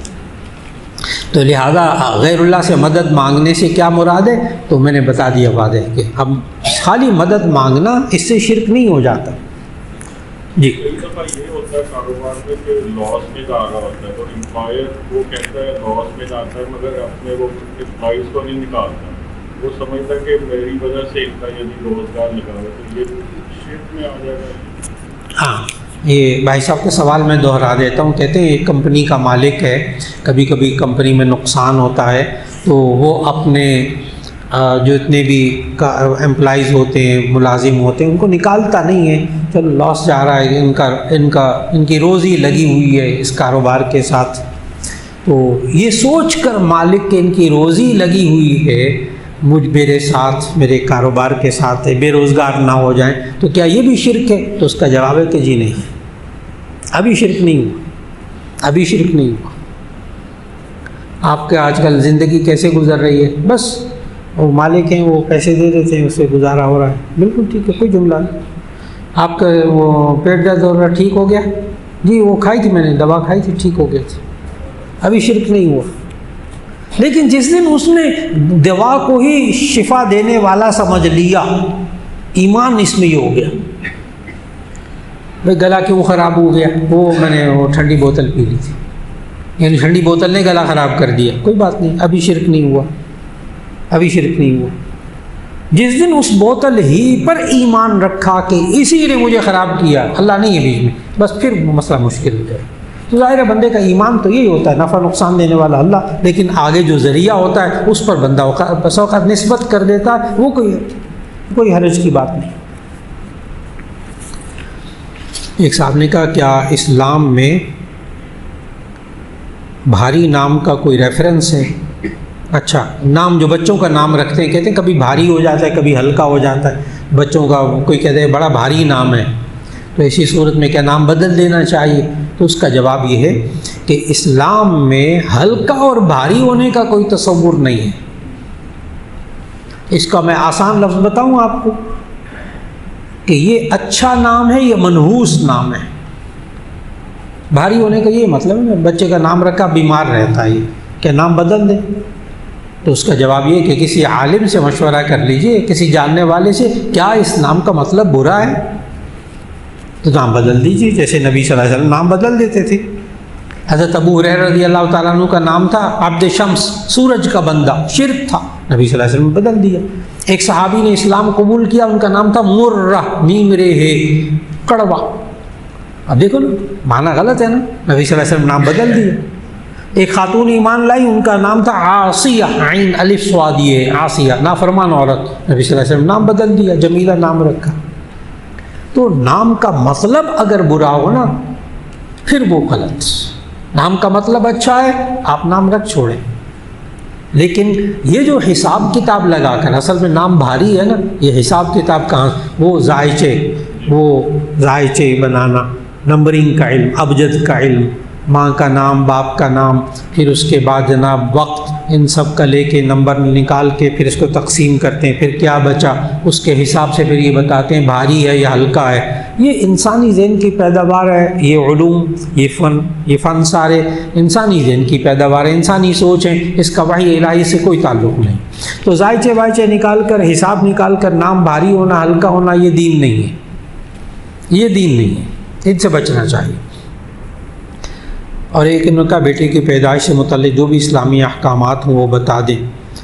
تو لہذا غیر اللہ سے مدد مانگنے سے کیا مراد ہے؟ تو میں نے بتا دیا واضح کہ اب خالی مدد مانگنا اس سے شرک نہیں ہو جاتا. جی کئی دفعہ یہ ہوتا ہے کاروبار میں کہ لاس میں جا رہا ہوتا ہے تو امپلائر وہ کہتا ہے لاس میں جاتا ہے مگر اپنے وہ پرائز کو نہیں نکالتا. وہ سمجھتا ہے کہ میری وجہ سے ان کا یعنی روزگار لگا ہے تو یہ شرک میں آ جائے گا. ہاں یہ بھائی صاحب کا سوال میں دہرا دیتا ہوں. کہتے ہیں ایک کمپنی کا مالک ہے, کبھی کبھی کمپنی میں نقصان ہوتا ہے تو وہ اپنے جو اتنے بھی امپلائیز ہوتے ہیں, ملازم ہوتے ہیں, ان کو نکالتا نہیں ہے. چلو لاس جا رہا ہے, ان کی روزی لگی ہوئی ہے اس کاروبار کے ساتھ. تو یہ سوچ کر مالک کہ ان کی روزی لگی ہوئی ہے میرے ساتھ, میرے کاروبار کے ساتھ ہے, بے روزگار نہ ہو جائیں, تو کیا یہ بھی شرک ہے؟ تو اس کا جواب ہے کہ جی نہیں, ابھی شرک نہیں ہوا, ابھی شرک نہیں ہوا. آپ کے آج کل زندگی کیسے گزر رہی ہے؟ بس وہ مالک ہیں, وہ پیسے دے دیتے ہیں, اس سے گزارا ہو رہا ہے. بالکل ٹھیک ہے, کوئی جملہ نہیں. آپ کا وہ پیٹ درد ہو رہا ٹھیک ہو گیا؟ جی وہ کھائی تھی میں نے, دوا کھائی تھی, ٹھیک ہو گیا تھا. ابھی شرک نہیں ہوا. لیکن جس دن اس نے دوا کو ہی شفا دینے والا سمجھ لیا, ایمان اس میں یہ ہو گیا. بھائی گلا کیوں خراب ہو گیا؟ وہ میں نے وہ ٹھنڈی بوتل پی لی تھی, یعنی ٹھنڈی بوتل نے گلا خراب کر دیا. کوئی بات نہیں, ابھی شرک نہیں ہوا, ابھی شرک نہیں ہوا. جس دن اس بوتل ہی پر ایمان رکھا کہ اسی نے مجھے خراب کیا, اللہ نہیں ہے بیچ میں, بس پھر مسئلہ مشکل ہو جائے. تو ظاہر ہے بندے کا ایمان تو یہی ہوتا ہے, نفع نقصان دینے والا اللہ, لیکن آگے جو ذریعہ ہوتا ہے اس پر بندہ بس اوقات نسبت کر دیتا ہے, وہ کوئی حرج کی بات نہیں. ایک صاحب نے کہا کیا اسلام میں بھاری نام کا کوئی ریفرنس ہے؟ اچھا, نام جو بچوں کا نام رکھتے ہیں, کہتے ہیں کبھی بھاری ہو جاتا ہے کبھی ہلکا ہو جاتا ہے بچوں کا. کوئی کہتے ہیں بڑا بھاری نام ہے, تو ایسی صورت میں کیا نام بدل دینا چاہیے؟ تو اس کا جواب یہ ہے کہ اسلام میں ہلکا اور بھاری ہونے کا کوئی تصور نہیں ہے. اس کا میں آسان لفظ بتاؤں آپ کو کہ یہ اچھا نام ہے, یہ منحوس نام ہے. بھاری ہونے کا یہ مطلب ہے بچے کا نام رکھا بیمار رہتا ہے, کیا نام بدل دیں؟ تو اس کا جواب یہ کہ کسی عالم سے مشورہ کر لیجئے, کسی جاننے والے سے, کیا اس نام کا مطلب برا ہے؟ تو نام بدل دیجیے, جیسے نبی صلی اللہ علیہ وسلم نام بدل دیتے تھے. حضرت ابو ہریرہ رضی اللہ تعالیٰ عنہ کا نام تھا عبد شمس, سورج کا بندہ, شرک تھا, نبی صلی اللہ علیہ وسلم نے بدل دیا. ایک صحابی نے اسلام قبول کیا, ان کا نام تھا مرہ, میم رے ہے, کڑوا. اب دیکھو نا, معنی غلط ہے نا, نبی صلی اللہ علیہ وسلم نام بدل دیا. ایک خاتون ایمان لائی, ان کا نام تھا عاصیہ, عین الف صاد, عاصیہ, نافرمان عورت, نبی صلی اللہ علیہ وسلم نام بدل دیا, جمیلہ نام رکھا. تو نام کا مطلب اگر برا ہو نا پھر وہ غلط. نام کا مطلب اچھا ہے, آپ نام رکھ چھوڑیں. لیکن یہ جو حساب کتاب لگا کر, اصل میں نام بھاری ہے نا, یہ حساب کتاب کہاں, وہ ذائچے بنانا, نمبرنگ کا علم, ابجد کا علم, ماں کا نام, باپ کا نام, پھر اس کے بعد جناب وقت, ان سب کا لے کے نمبر نکال کے پھر اس کو تقسیم کرتے ہیں, پھر کیا بچا اس کے حساب سے پھر یہ بتاتے ہیں بھاری ہے یا ہلکا ہے. یہ انسانی ذہن کی پیداوار ہے. یہ علوم, یہ فن سارے انسانی ذہن کی پیداوار ہے, انسانی سوچ ہے, اس کا وحی الہی سے کوئی تعلق نہیں. تو ذائچے وائچے نکال کر, حساب نکال کر نام بھاری ہونا ہلکا ہونا یہ دین نہیں ہے, یہ دین نہیں ہے, ان سے بچنا چاہیے. اور ایک ان کا بیٹے کی پیدائش سے متعلق جو بھی اسلامی احکامات ہوں وہ بتا دیں.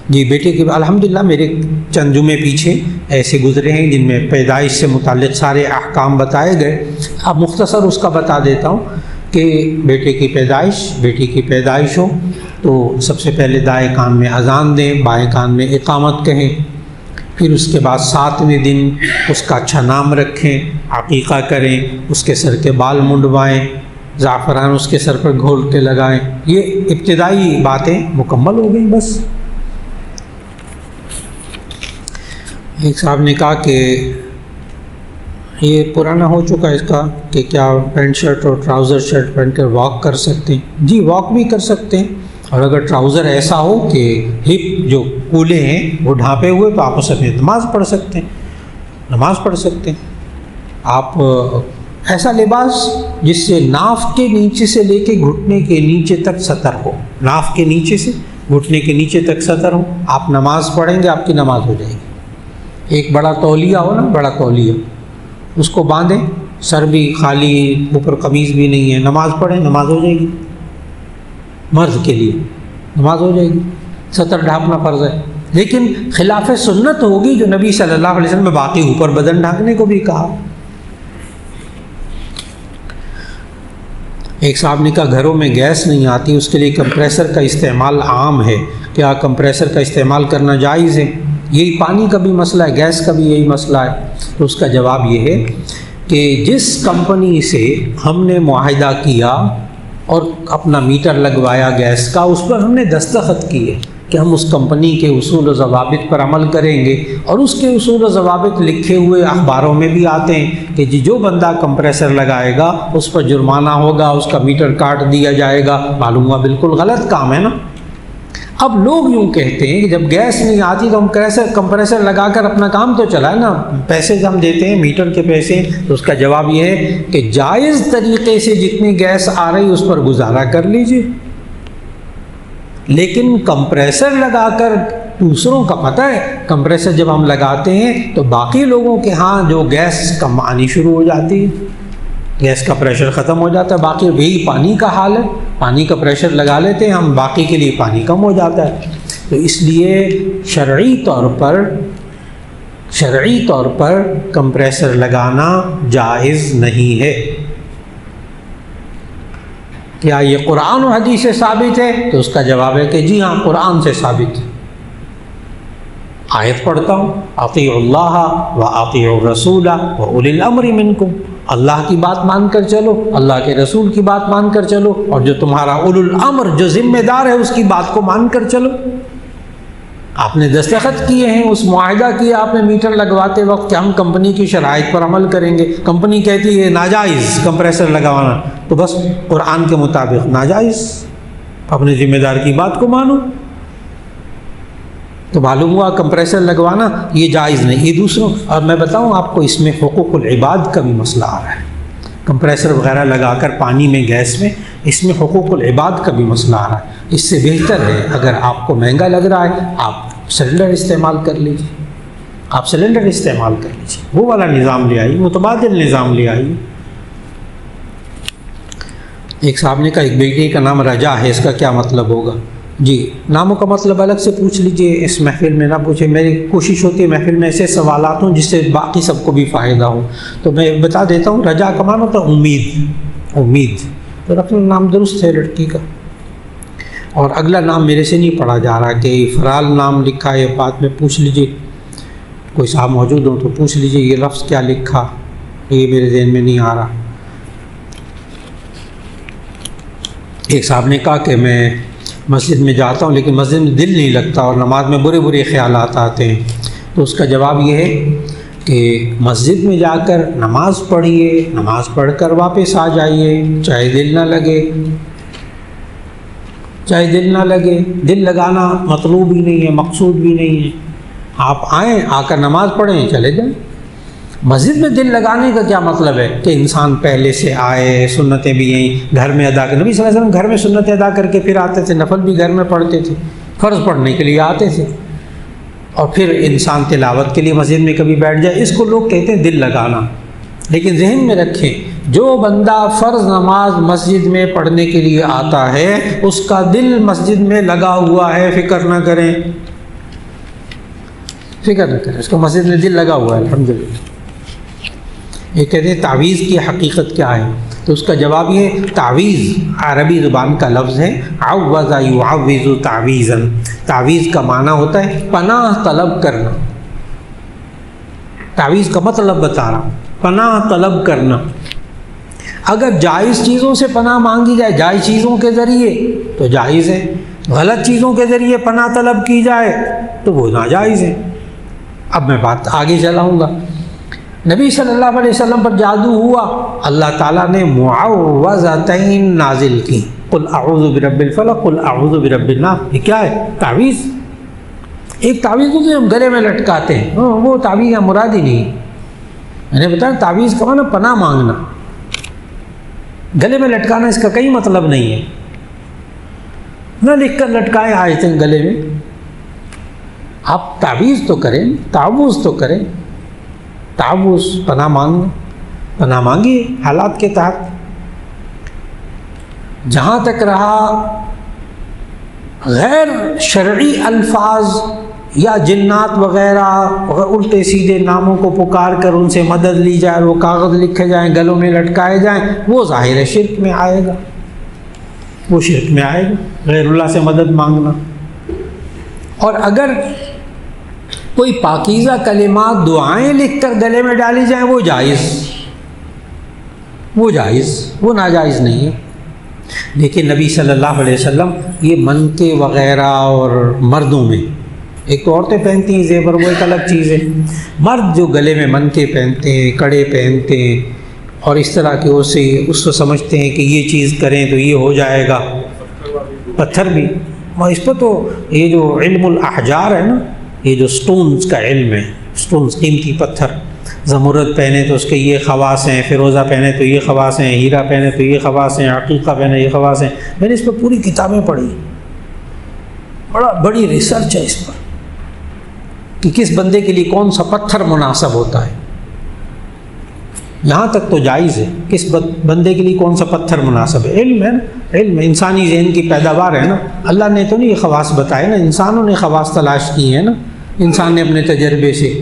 جی بیٹے کی الحمدللہ میرے چند جمعے پیچھے ایسے گزرے ہیں جن میں پیدائش سے متعلق سارے احکام بتائے گئے. اب مختصر اس کا بتا دیتا ہوں کہ بیٹی کی پیدائش ہو تو سب سے پہلے دائیں کان میں اذان دیں, بائیں کان میں اقامت کہیں. پھر اس کے بعد 7ویں دن اس کا اچھا نام رکھیں, عقیقہ کریں, اس کے سر کے بال منڈوائیں, زعفران اس کے سر پر گھول کے لگائیں. یہ ابتدائی باتیں مکمل ہو گئیں. بس ایک صاحب نے کہا کہ یہ پرانا ہو چکا اس کا کہ کیا پینٹ شرٹ اور ٹراؤزر شرٹ پہن کر واک کر سکتے ہیں؟ جی واک بھی کر سکتے ہیں, اور اگر ٹراؤزر ایسا ہو کہ ہپ جو کولے ہیں وہ ڈھانپے ہوئے تو آپ اس میں نماز پڑھ سکتے ہیں. آپ ایسا لباس جس سے ناف کے نیچے سے لے کے گھٹنے کے نیچے تک سطر ہو، ناف کے نیچے سے گھٹنے کے نیچے تک سطر ہو، آپ نماز پڑھیں گے آپ کی نماز ہو جائے گی۔ ایک بڑا تولیہ ہو نا، بڑا تولیہ، اس کو باندھیں، سر بھی خالی، اوپر قمیض بھی نہیں ہے، نماز پڑھیں، نماز ہو جائے گی۔ مرد کے لیے نماز ہو جائے گی، سطر ڈھانپنا فرض ہے، لیکن خلاف سنت ہوگی جو نبی صلی اللہ علیہ وسلم نے باقی اوپر بدن ڈھانکنے کو بھی کہا۔ ایک صاحب نے کہا گھروں میں گیس نہیں آتی، اس کے لیے کمپریسر کا استعمال عام ہے، کیا کمپریسر کا استعمال کرنا جائز ہے؟ یہی پانی کا بھی مسئلہ ہے، گیس کا بھی یہی مسئلہ ہے۔ تو اس کا جواب یہ ہے کہ جس کمپنی سے ہم نے معاہدہ کیا اور اپنا میٹر لگوایا گیس کا، اس پر ہم نے دستخط کیے کہ ہم اس کمپنی کے اصول و ضوابط پر عمل کریں گے، اور اس کے اصول و ضوابط لکھے ہوئے اخباروں میں بھی آتے ہیں کہ جو بندہ کمپریسر لگائے گا اس پر جرمانہ ہوگا، اس کا میٹر کاٹ دیا جائے گا۔ معلوم ہوا بالکل غلط کام ہے نا۔ اب لوگ یوں کہتے ہیں کہ جب گیس نہیں آتی تو ہم کمپریسر لگا کر اپنا کام تو چلائیں نا، پیسے ہم دیتے ہیں میٹر کے پیسے۔ تو اس کا جواب یہ ہے کہ جائز طریقے سے جتنی گیس آ رہی اس پر گزارا کر لیجیے، لیکن کمپریسر لگا کر دوسروں کا پتہ ہے، کمپریسر جب ہم لگاتے ہیں تو باقی لوگوں کے ہاں جو گیس کم آنی شروع ہو جاتی ہے، گیس کا پریشر ختم ہو جاتا ہے۔ باقی یہی پانی کا حال ہے، پانی کا پریشر لگا لیتے ہیں ہم، باقی کے لیے پانی کم ہو جاتا ہے۔ تو اس لیے شرعی طور پر کمپریسر لگانا جائز نہیں ہے۔ کیا یہ قرآن و حدیث سے ثابت ہے؟ تو اس کا جواب ہے کہ جی ہاں، قرآن سے ثابت ہے۔ آیت پڑھتا ہوں، اطیعوا اللہ و اطیعوا الرسول و اولی الامر منکم، اللہ کی بات مان کر چلو، اللہ کے رسول کی بات مان کر چلو، اور جو تمہارا اولو الامر جو ذمہ دار ہے اس کی بات کو مان کر چلو۔ آپ نے دستخط کیے ہیں، اس معاہدہ کیا آپ نے میٹر لگواتے وقت کہ ہم کمپنی کی شرائط پر عمل کریں گے، کمپنی کہتی ہے ناجائز کمپریسر لگوانا، تو بس قرآن کے مطابق ناجائز، اپنے ذمہ دار کی بات کو مانو۔ تو معلوم ہوا کمپریسر لگوانا یہ جائز نہیں۔ یہ دوسروں، اور میں بتاؤں آپ کو، اس میں حقوق العباد کا بھی مسئلہ آ رہا ہے۔ کمپریسر وغیرہ لگا کر پانی میں، گیس میں، اس میں حقوق العباد کا بھی مسئلہ آ رہا ہے۔ اس سے بہتر ہے اگر آپ کو مہنگا لگ رہا ہے آپ سلنڈر استعمال کر لیجیے، آپ سلنڈر استعمال کر لیجیے، وہ والا نظام لے آئیے، متبادل نظام لے آئیے۔ ایک صاحب نے کہا ایک بیٹی کا نام رجا ہے، اس کا کیا مطلب ہوگا؟ جی، ناموں کا مطلب الگ سے پوچھ لیجئے، اس محفل میں نہ پوچھیں۔ میری کوشش ہوتی ہے محفل میں ایسے سوالات ہوں جس سے باقی سب کو بھی فائدہ ہو، تو میں بتا دیتا ہوں۔ رجا کا معنی ہوتا ہے امید، تو رکھنا نام درست ہے لڑکی کا۔ اور اگلا نام میرے سے نہیں پڑھا جا رہا کہ فرال نام لکھا ہے، بعد میں پوچھ لیجئے، کوئی صاحب موجود ہو تو پوچھ لیجئے یہ لفظ کیا لکھا، یہ میرے ذہن میں نہیں آ رہا۔ ایک صاحب نے کہا کہ میں مسجد میں جاتا ہوں لیکن مسجد میں دل نہیں لگتا اور نماز میں برے خیالات آتے ہیں، تو اس کا جواب یہ ہے کہ مسجد میں جا کر نماز پڑھیے، نماز پڑھ کر واپس آ جائیے، چاہے دل نہ لگے، دل لگانا مطلوب ہی نہیں ہے، مقصود بھی نہیں ہے۔ آپ آئیں، آ کر نماز پڑھیں، چلے جائیں۔ مسجد میں دل لگانے کا کیا مطلب ہے کہ انسان پہلے سے آئے، سنتیں بھی یہیں گھر میں ادا کر، نبی صلی اللہ علیہ وسلم گھر میں سنتیں ادا کر کے پھر آتے تھے، نفل بھی گھر میں پڑھتے تھے، فرض پڑھنے کے لیے آتے تھے، اور پھر انسان تلاوت کے لیے مسجد میں کبھی بیٹھ جائے، اس کو لوگ کہتے ہیں دل لگانا۔ لیکن ذہن میں رکھیں، جو بندہ فرض نماز مسجد میں پڑھنے کے لیے آتا ہے اس کا دل مسجد میں لگا ہوا ہے، فکر نہ کریں، اس کا مسجد میں دل لگا ہوا ہے الحمدللہ۔ یہ کہتے ہیں تعویذ کی حقیقت کیا ہے؟ تو اس کا جواب یہ ہے، تعویذ عربی زبان کا لفظ ہے، عوذ یعوذ تعویذا۔ تعویذ کا معنی ہوتا ہے پناہ طلب کرنا۔ تعویذ کا مطلب بتا رہا ہوں، پناہ طلب کرنا۔ اگر جائز چیزوں سے پناہ مانگی جائے، جائز چیزوں کے ذریعے تو جائز ہے، غلط چیزوں کے ذریعے پناہ طلب کی جائے تو وہ ناجائز ہے۔ اب میں بات آگے چلاؤں گا۔ نبی صلی اللہ علیہ وسلم پر جادو ہوا، اللہ تعالیٰ نے معوذتین نازل کی، قل اعوذ برب الفلق قل اعوذ برب الناس۔ یہ کیا ہے؟ تعویذ۔ ایک تعویذ ہوتی ہے ہم گلے میں لٹکاتے ہیں، وہ تعویذ مراد ہی نہیں۔ میں نے بتایا تعویذ کا معنی پناہ مانگنا، گلے میں لٹکانا اس کا کوئی مطلب نہیں ہے، نہ لکھ کر لٹکائے آیتیں گلے میں. آپ تعویذ تو کریں، تعوذ تو کریں، تعوذ پناہ مانگیے حالات کے تحت. جہاں تک رہا غیر شرعی الفاظ یا جنات وغیرہ الٹے سیدھے ناموں کو پکار کر ان سے مدد لی جائے، وہ کاغذ لکھے جائیں، گلوں میں لٹکائے جائیں، وہ ظاہر شرک میں آئے گا، وہ شرک میں آئے گا غیر اللہ سے مدد مانگنا. اور اگر کوئی پاکیزہ کلمات دعائیں لکھ کر گلے میں ڈالی جائیں وہ جائز، وہ ناجائز نہیں ہے. لیکن نبی صلی اللہ علیہ وسلم یہ منکے وغیرہ اور مردوں میں، ایک تو عورتیں پہنتی ہیں زیور، وہ ایک الگ چیز ہے، مرد جو گلے میں منکے پہنتے ہیں، کڑے پہنتے ہیں اور اس طرح کے اس کو سمجھتے ہیں کہ یہ چیز کریں تو یہ ہو جائے گا. پتھر بھی، اور اس پر تو یہ جو علم الاحجار ہے نا، یہ جو سٹونز کا علم ہے، سٹونز قیمتی پتھر، زمرد پہنے تو اس کے یہ خواص ہیں، فیروزہ پہنے تو یہ خواص ہیں، ہیرا پہنے تو یہ خواص ہیں، عقیقہ پہنے یہ خواص ہیں. میں نے اس پر پوری کتابیں پڑھی، بڑی ریسرچ ہے اس پر کہ کس بندے کے لیے کون سا پتھر مناسب ہوتا ہے. یہاں تک تو جائز ہے، کس بندے کے لیے کون سا پتھر مناسب ہے. علم ہے نا، علم انسانی ذہن کی پیداوار ہے نا. اللہ نے تو نہیں یہ خواص بتائے نا، انسانوں نے خواص تلاش کی ہیں نا، انسان نے اپنے تجربے سے.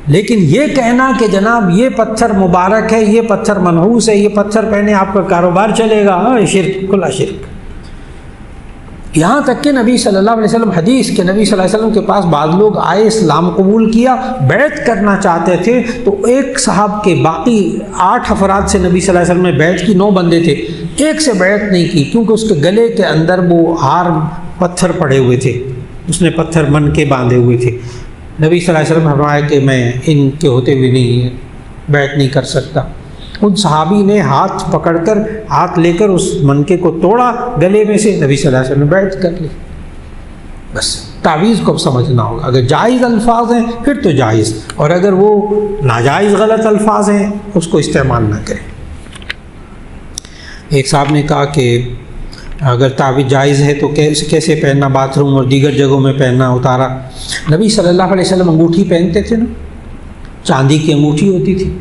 لیکن یہ کہنا کہ جناب یہ پتھر مبارک ہے، یہ پتھر منحوس ہے، یہ پتھر پہنے آپ کا کاروبار چلے گا، شرک، کھلا شرک. یہاں تک کہ نبی صلی اللہ علیہ وسلم، حدیث کہ نبی صلی اللہ علیہ وسلم کے پاس بعض لوگ آئے، اسلام قبول کیا، بیعت کرنا چاہتے تھے، تو ایک صاحب کے باقی 8 افراد سے نبی صلی اللہ علیہ وسلم نے بیعت کی. 9 بندے تھے، ایک سے بیعت نہیں کی کیونکہ اس کے گلے کے اندر وہ ہار پتھر پڑے ہوئے تھے، اس نے پتھر من کے باندھے ہوئے تھے. نبی صلی اللہ علیہ وسلم نے فرمایا کہ میں ان کے ہوتے ہوئے نہیں بیعت نہیں کر سکتا. ان صحابی نے ہاتھ لے کر اس منکے کو توڑا گلے میں سے، نبی صلی اللہ علیہ وسلم نے بیعت کر لی. بس تعویذ کو سمجھنا ہوگا، اگر جائز الفاظ ہیں پھر تو جائز، اور اگر وہ ناجائز غلط الفاظ ہیں اس کو استعمال نہ کریں. ایک صاحب نے کہا کہ اگر تعویذ جائز ہے تو کیسے پہننا، باتھ روم اور دیگر جگہوں میں پہننا اتارا. نبی صلی اللہ علیہ وسلم انگوٹھی پہنتے تھے نا، چاندی کی انگوٹھی ہوتی تھی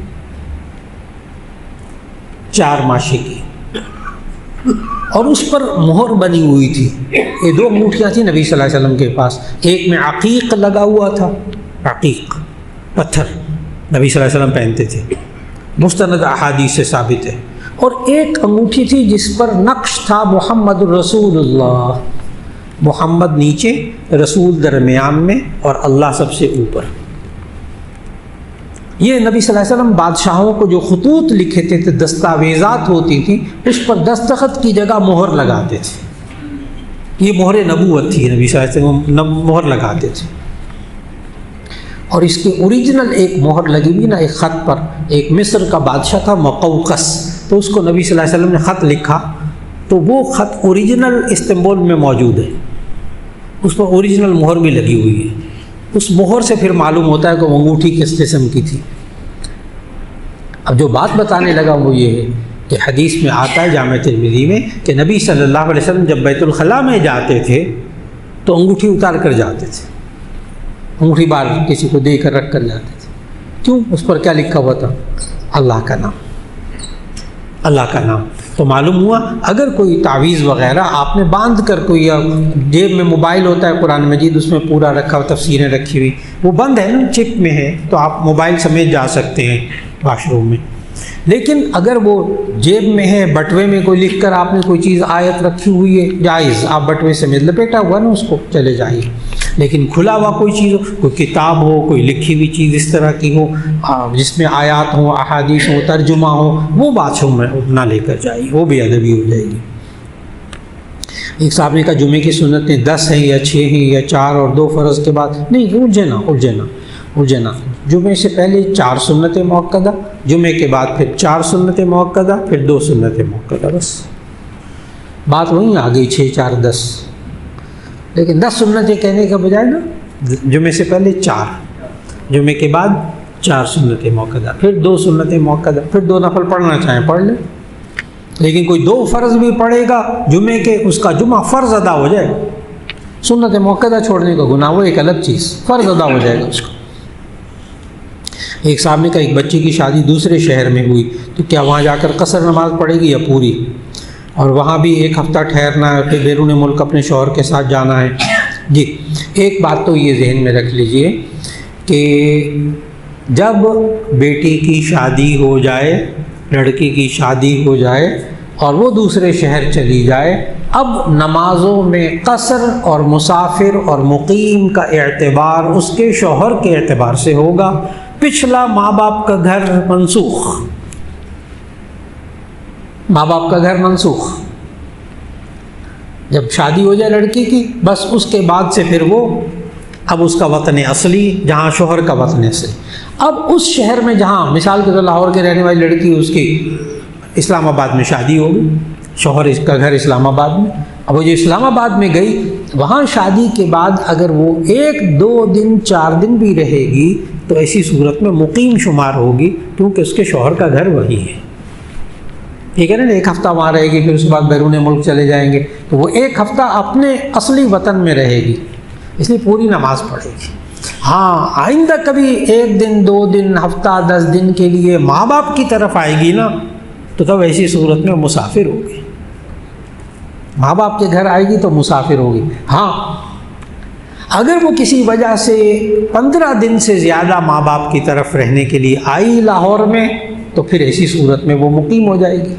4 ماشے کی، اور اس پر مہر بنی ہوئی تھی. یہ 2 انگوٹھیاں تھیں نبی صلی اللہ علیہ وسلم کے پاس، ایک میں عقیق لگا ہوا تھا، عقیق پتھر نبی صلی اللہ علیہ وسلم پہنتے تھے، مستند احادیث سے ثابت ہے. اور ایک انگوٹھی تھی جس پر نقش تھا محمد رسول اللہ، محمد نیچے، رسول درمیان میں، اور اللہ سب سے اوپر. یہ نبی صلی اللہ علیہ وسلم بادشاہوں کو جو خطوط لکھے تھے، دستاویزات ہوتی تھیں، اس پر دستخط کی جگہ مہر لگاتے تھے. یہ مہر نبوت تھی، نبی صلی اللہ علیہ وسلم مہر لگاتے تھے. اور اس کی اوریجنل ایک مہر لگی ہوئی نا ایک خط پر، ایک مصر کا بادشاہ تھا مقوقس، تو اس کو نبی صلی اللہ علیہ وسلم نے خط لکھا، تو وہ خط اوریجنل استنبول میں موجود ہے، اس پر اوریجنل مہر بھی لگی ہوئی ہے. اس مہر سے پھر معلوم ہوتا ہے کہ وہ انگوٹھی کس قسم کی تھی. اب جو بات بتانے لگا وہ یہ ہے کہ حدیث میں آتا ہے جامع ترمذی میں کہ نبی صلی اللہ علیہ وسلم جب بیت الخلاء میں جاتے تھے تو انگوٹھی اتار کر جاتے تھے، انگوٹھی بار کسی کو دے کر رکھ کر جاتے تھے. کیوں؟ اس پر کیا لکھا ہوا تھا؟ اللہ کا نام، اللہ کا نام. تو معلوم ہوا اگر کوئی تعویذ وغیرہ آپ نے باندھ کر، کوئی جیب میں موبائل ہوتا ہے قرآن مجید اس میں پورا رکھا ہوا، تفسیریں رکھی ہوئی، وہ بند ہے نا، چپ میں ہے، تو آپ موبائل سمیت جا سکتے ہیں واش روم میں. لیکن اگر وہ جیب میں ہے، بٹوے میں کوئی لکھ کر آپ نے کوئی چیز آیت رکھی ہوئی ہے، جائز، آپ بٹوے سمیت لپیٹا ہوا نا اس کو چلے جائیے. لیکن کھلا ہوا کوئی چیز ہو، کوئی کتاب ہو، کوئی لکھی ہوئی چیز اس طرح کی ہو جس میں آیات ہوں، احادیث ہوں، ترجمہ ہو، وہ بات میں نہ لے کر جائیے، وہ بے ادبی ہو جائے گی. ایک صاحب نے کہا جمعے کی سنتیں 10 ہیں یا 6 ہیں یا 4 اور 2 فرض کے بعد. نہیں، الجھے نا. جمعے سے پہلے 4 سنتیں مؤکدہ، جمعے کے بعد پھر 4 سنتیں مؤکدہ، پھر 2 سنتیں مؤکدہ، بس بات وہیں آ گئی 6 4 10. لیکن 10 سنتیں کہنے کے بجائے نا جمعے سے پہلے 4، جمعے کے بعد 4 سنتیں مؤکدہ، پھر 2 سنتیں مؤکدہ، پھر 2 نفل پڑھنا چاہیں پڑھ لیں. لیکن کوئی 2 فرض بھی پڑھے گا جمعے کے، اس کا جمعہ فرض ادا ہو جائے گا. سنت موقعہ چھوڑنے کا گناہ وہ ایک الگ چیز، فرض ادا ہو جائے گا اس کا. ایک صاحب نے کہا ایک بچے کی شادی دوسرے شہر میں ہوئی تو کیا وہاں جا کر قصر نماز پڑھے گی یا پوری؟ اور وہاں بھی 1 ہفتہ ٹھہرنا ہے، پھر بیرون ملک اپنے شوہر کے ساتھ جانا ہے. جی ایک بات تو یہ ذہن میں رکھ لیجئے کہ جب بیٹی کی شادی ہو جائے، لڑکی کی شادی ہو جائے اور وہ دوسرے شہر چلی جائے، اب نمازوں میں قصر اور مسافر اور مقیم کا اعتبار اس کے شوہر کے اعتبار سے ہوگا. پچھلا ماں باپ کا گھر منسوخ، ماں باپ کا گھر منسوخ. جب شادی ہو جائے لڑکی کی، بس اس کے بعد سے پھر وہ اب اس کا وطن اصلی جہاں شوہر کا وطن اصلی، اب اس شہر میں جہاں مثال کے طور لاہور کے رہنے والی لڑکی، اس کی اسلام آباد میں شادی ہوگی، شوہر اس کا گھر اسلام آباد میں. اب وہ جو اسلام آباد میں گئی، وہاں شادی کے بعد اگر وہ 1 2 دن 4 دن بھی رہے گی تو ایسی صورت میں مقیم شمار ہوگی، کیونکہ اس کے شوہر کا گھر وہی ہے. ٹھیک ہے نا؟ 1 ہفتہ وہاں رہے گی، پھر اس کے بعد بیرون ملک چلے جائیں گے تو وہ 1 ہفتہ اپنے اصلی وطن میں رہے گی، اس لیے پوری نماز پڑھے گی. ہاں آئندہ کبھی 1 دن 2 دن ہفتہ 10 دن کے لیے ماں باپ کی طرف آئے گی نا، تو تب ایسی صورت میں مسافر ہوگی. ماں باپ کے گھر آئے گی تو مسافر ہوگی. ہاں اگر وہ کسی وجہ سے 15 دن سے زیادہ ماں باپ کی طرف رہنے کے لیے آئی لاہور میں، تو پھر ایسی صورت میں وہ مقیم ہو جائے گی.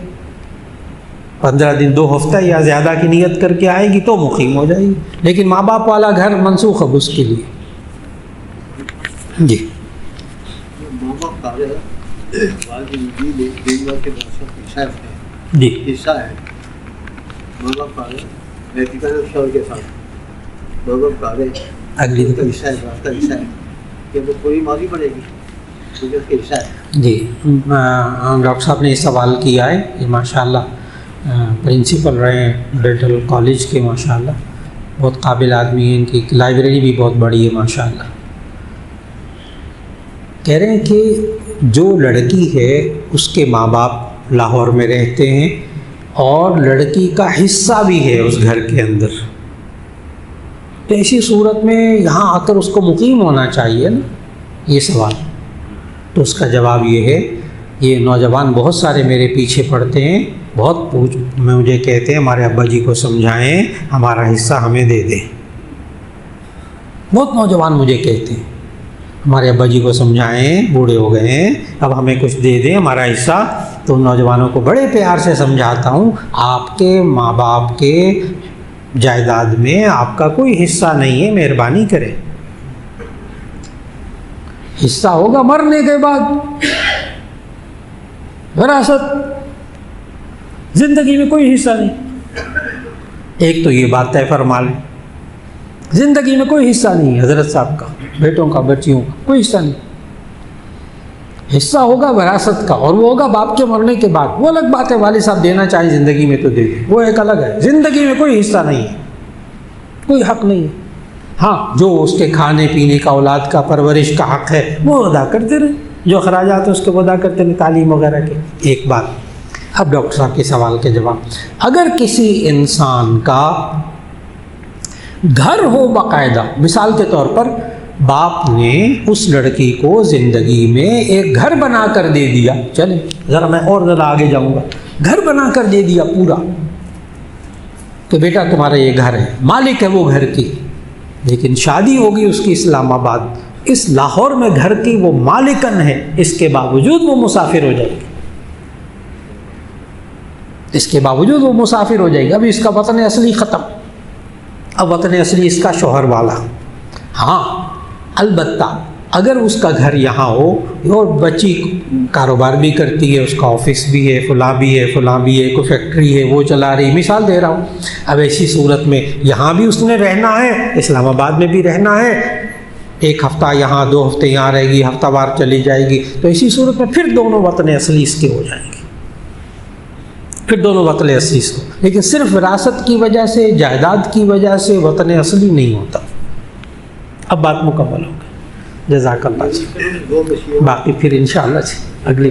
15 دن 2 ہفتہ یا زیادہ کی نیت کر کے آئے گی تو مقیم ہو جائے گی. لیکن ماں باپ والا گھر منسوخ اب اس کے لیے. جی جی حصہ ہے ماں باپ کا شوہر کے ساتھ، ماں باپ کا اگلی حصہ ہے، راستہ حصہ ہے کہ وہ پوری ماضی پڑے گی کیونکہ اس کا حصہ ہے. جی ڈاکٹر صاحب نے یہ سوال کیا ہے، یہ ماشاء اللہ پرنسپل رہے ہیں ڈینٹل کالج کے، ماشاء اللہ بہت قابل آدمی ہیں، ان کی لائبریری بھی بہت بڑی ہے ماشاء اللہ. کہہ رہے ہیں کہ جو لڑکی ہے اس کے ماں باپ لاہور میں رہتے ہیں اور لڑکی کا حصہ بھی ہے اس گھر کے اندر، تو ایسی صورت میں یہاں آ کر اس کو مقیم ہونا چاہیے نا. یہ سوال تو اس کا جواب یہ ہے، یہ نوجوان بہت سارے میرے پیچھے پڑتے ہیں، بہت مجھے کہتے ہیں ہمارے ابا جی کو سمجھائیں، ہمارا حصہ ہمیں دے دیں. بہت نوجوان مجھے کہتے ہیں ہمارے ابا جی کو سمجھائیں، بوڑھے ہو گئے ہیں، اب ہمیں کچھ دے دیں ہمارا حصہ. تو نوجوانوں کو بڑے پیار سے سمجھاتا ہوں، آپ کے ماں باپ کے جائیداد میں آپ کا کوئی حصہ نہیں ہے، مہربانی کریں. حصہ ہوگا مرنے کے بعد، وراثت، زندگی میں کوئی حصہ نہیں. ایک تو یہ بات طے فرما لیں، زندگی میں کوئی حصہ نہیں ہے حضرت صاحب کا، بیٹوں کا، بچیوں کا کوئی حصہ نہیں. حصہ ہوگا وراثت کا، اور وہ ہوگا باپ کے مرنے کے بعد. وہ الگ بات ہے، والد صاحب دینا چاہیں زندگی میں تو دے دیں، وہ ایک الگ ہے. زندگی میں کوئی حصہ نہیں ہے، کوئی حق نہیں ہے. ہاں جو اس کے کھانے پینے کا، اولاد کا پرورش کا حق ہے وہ ادا کرتے رہیں، جو اخراجات ہیں اس کو ادا کرتے رہیں، تعلیم وغیرہ کے. ایک بات. اب ڈاکٹر صاحب کے سوال کے جواب، اگر کسی انسان کا گھر ہو باقاعدہ، مثال کے طور پر باپ نے اس لڑکی کو زندگی میں ایک گھر بنا کر دے دیا، چلیں ذرا میں اور ذرا آگے جاؤں گا، گھر بنا کر دے دیا پورا، تو بیٹا تمہارا یہ گھر ہے، مالک ہے وہ گھر کی. لیکن شادی ہوگی اس کی اسلام آباد، اس لاہور میں گھر کی وہ مالکن ہے، اس کے باوجود وہ مسافر ہو جائے گی، اس کے باوجود وہ مسافر ہو جائے گی. اب اس کا وطن اصلی ختم، اب وطن اصلی اس کا شوہر والا. ہاں البتہ اگر اس کا گھر یہاں ہو اور بچی کاروبار بھی کرتی ہے، اس کا آفس بھی ہے، فلاں بھی ہے، فلاں بھی ہے، کوئی فیکٹری ہے وہ چلا رہی، مثال دے رہا ہوں. اب ایسی صورت میں یہاں بھی اس نے رہنا ہے، اسلام آباد میں بھی رہنا ہے، 1 ہفتہ یہاں 2 ہفتے یہاں رہے گی، ہفتہ وار چلی جائے گی، تو ایسی صورت میں پھر دونوں وطن اصلی اس کے ہو جائیں گے، پھر دونوں وطن اصلی اس کو. لیکن صرف وراثت کی وجہ سے، جائیداد کی وجہ سے وطن اصلی نہیں ہوتا. اب بات مکمل ہو گئی. جزاک اللہ. باقی پھر انشاءاللہ اگلی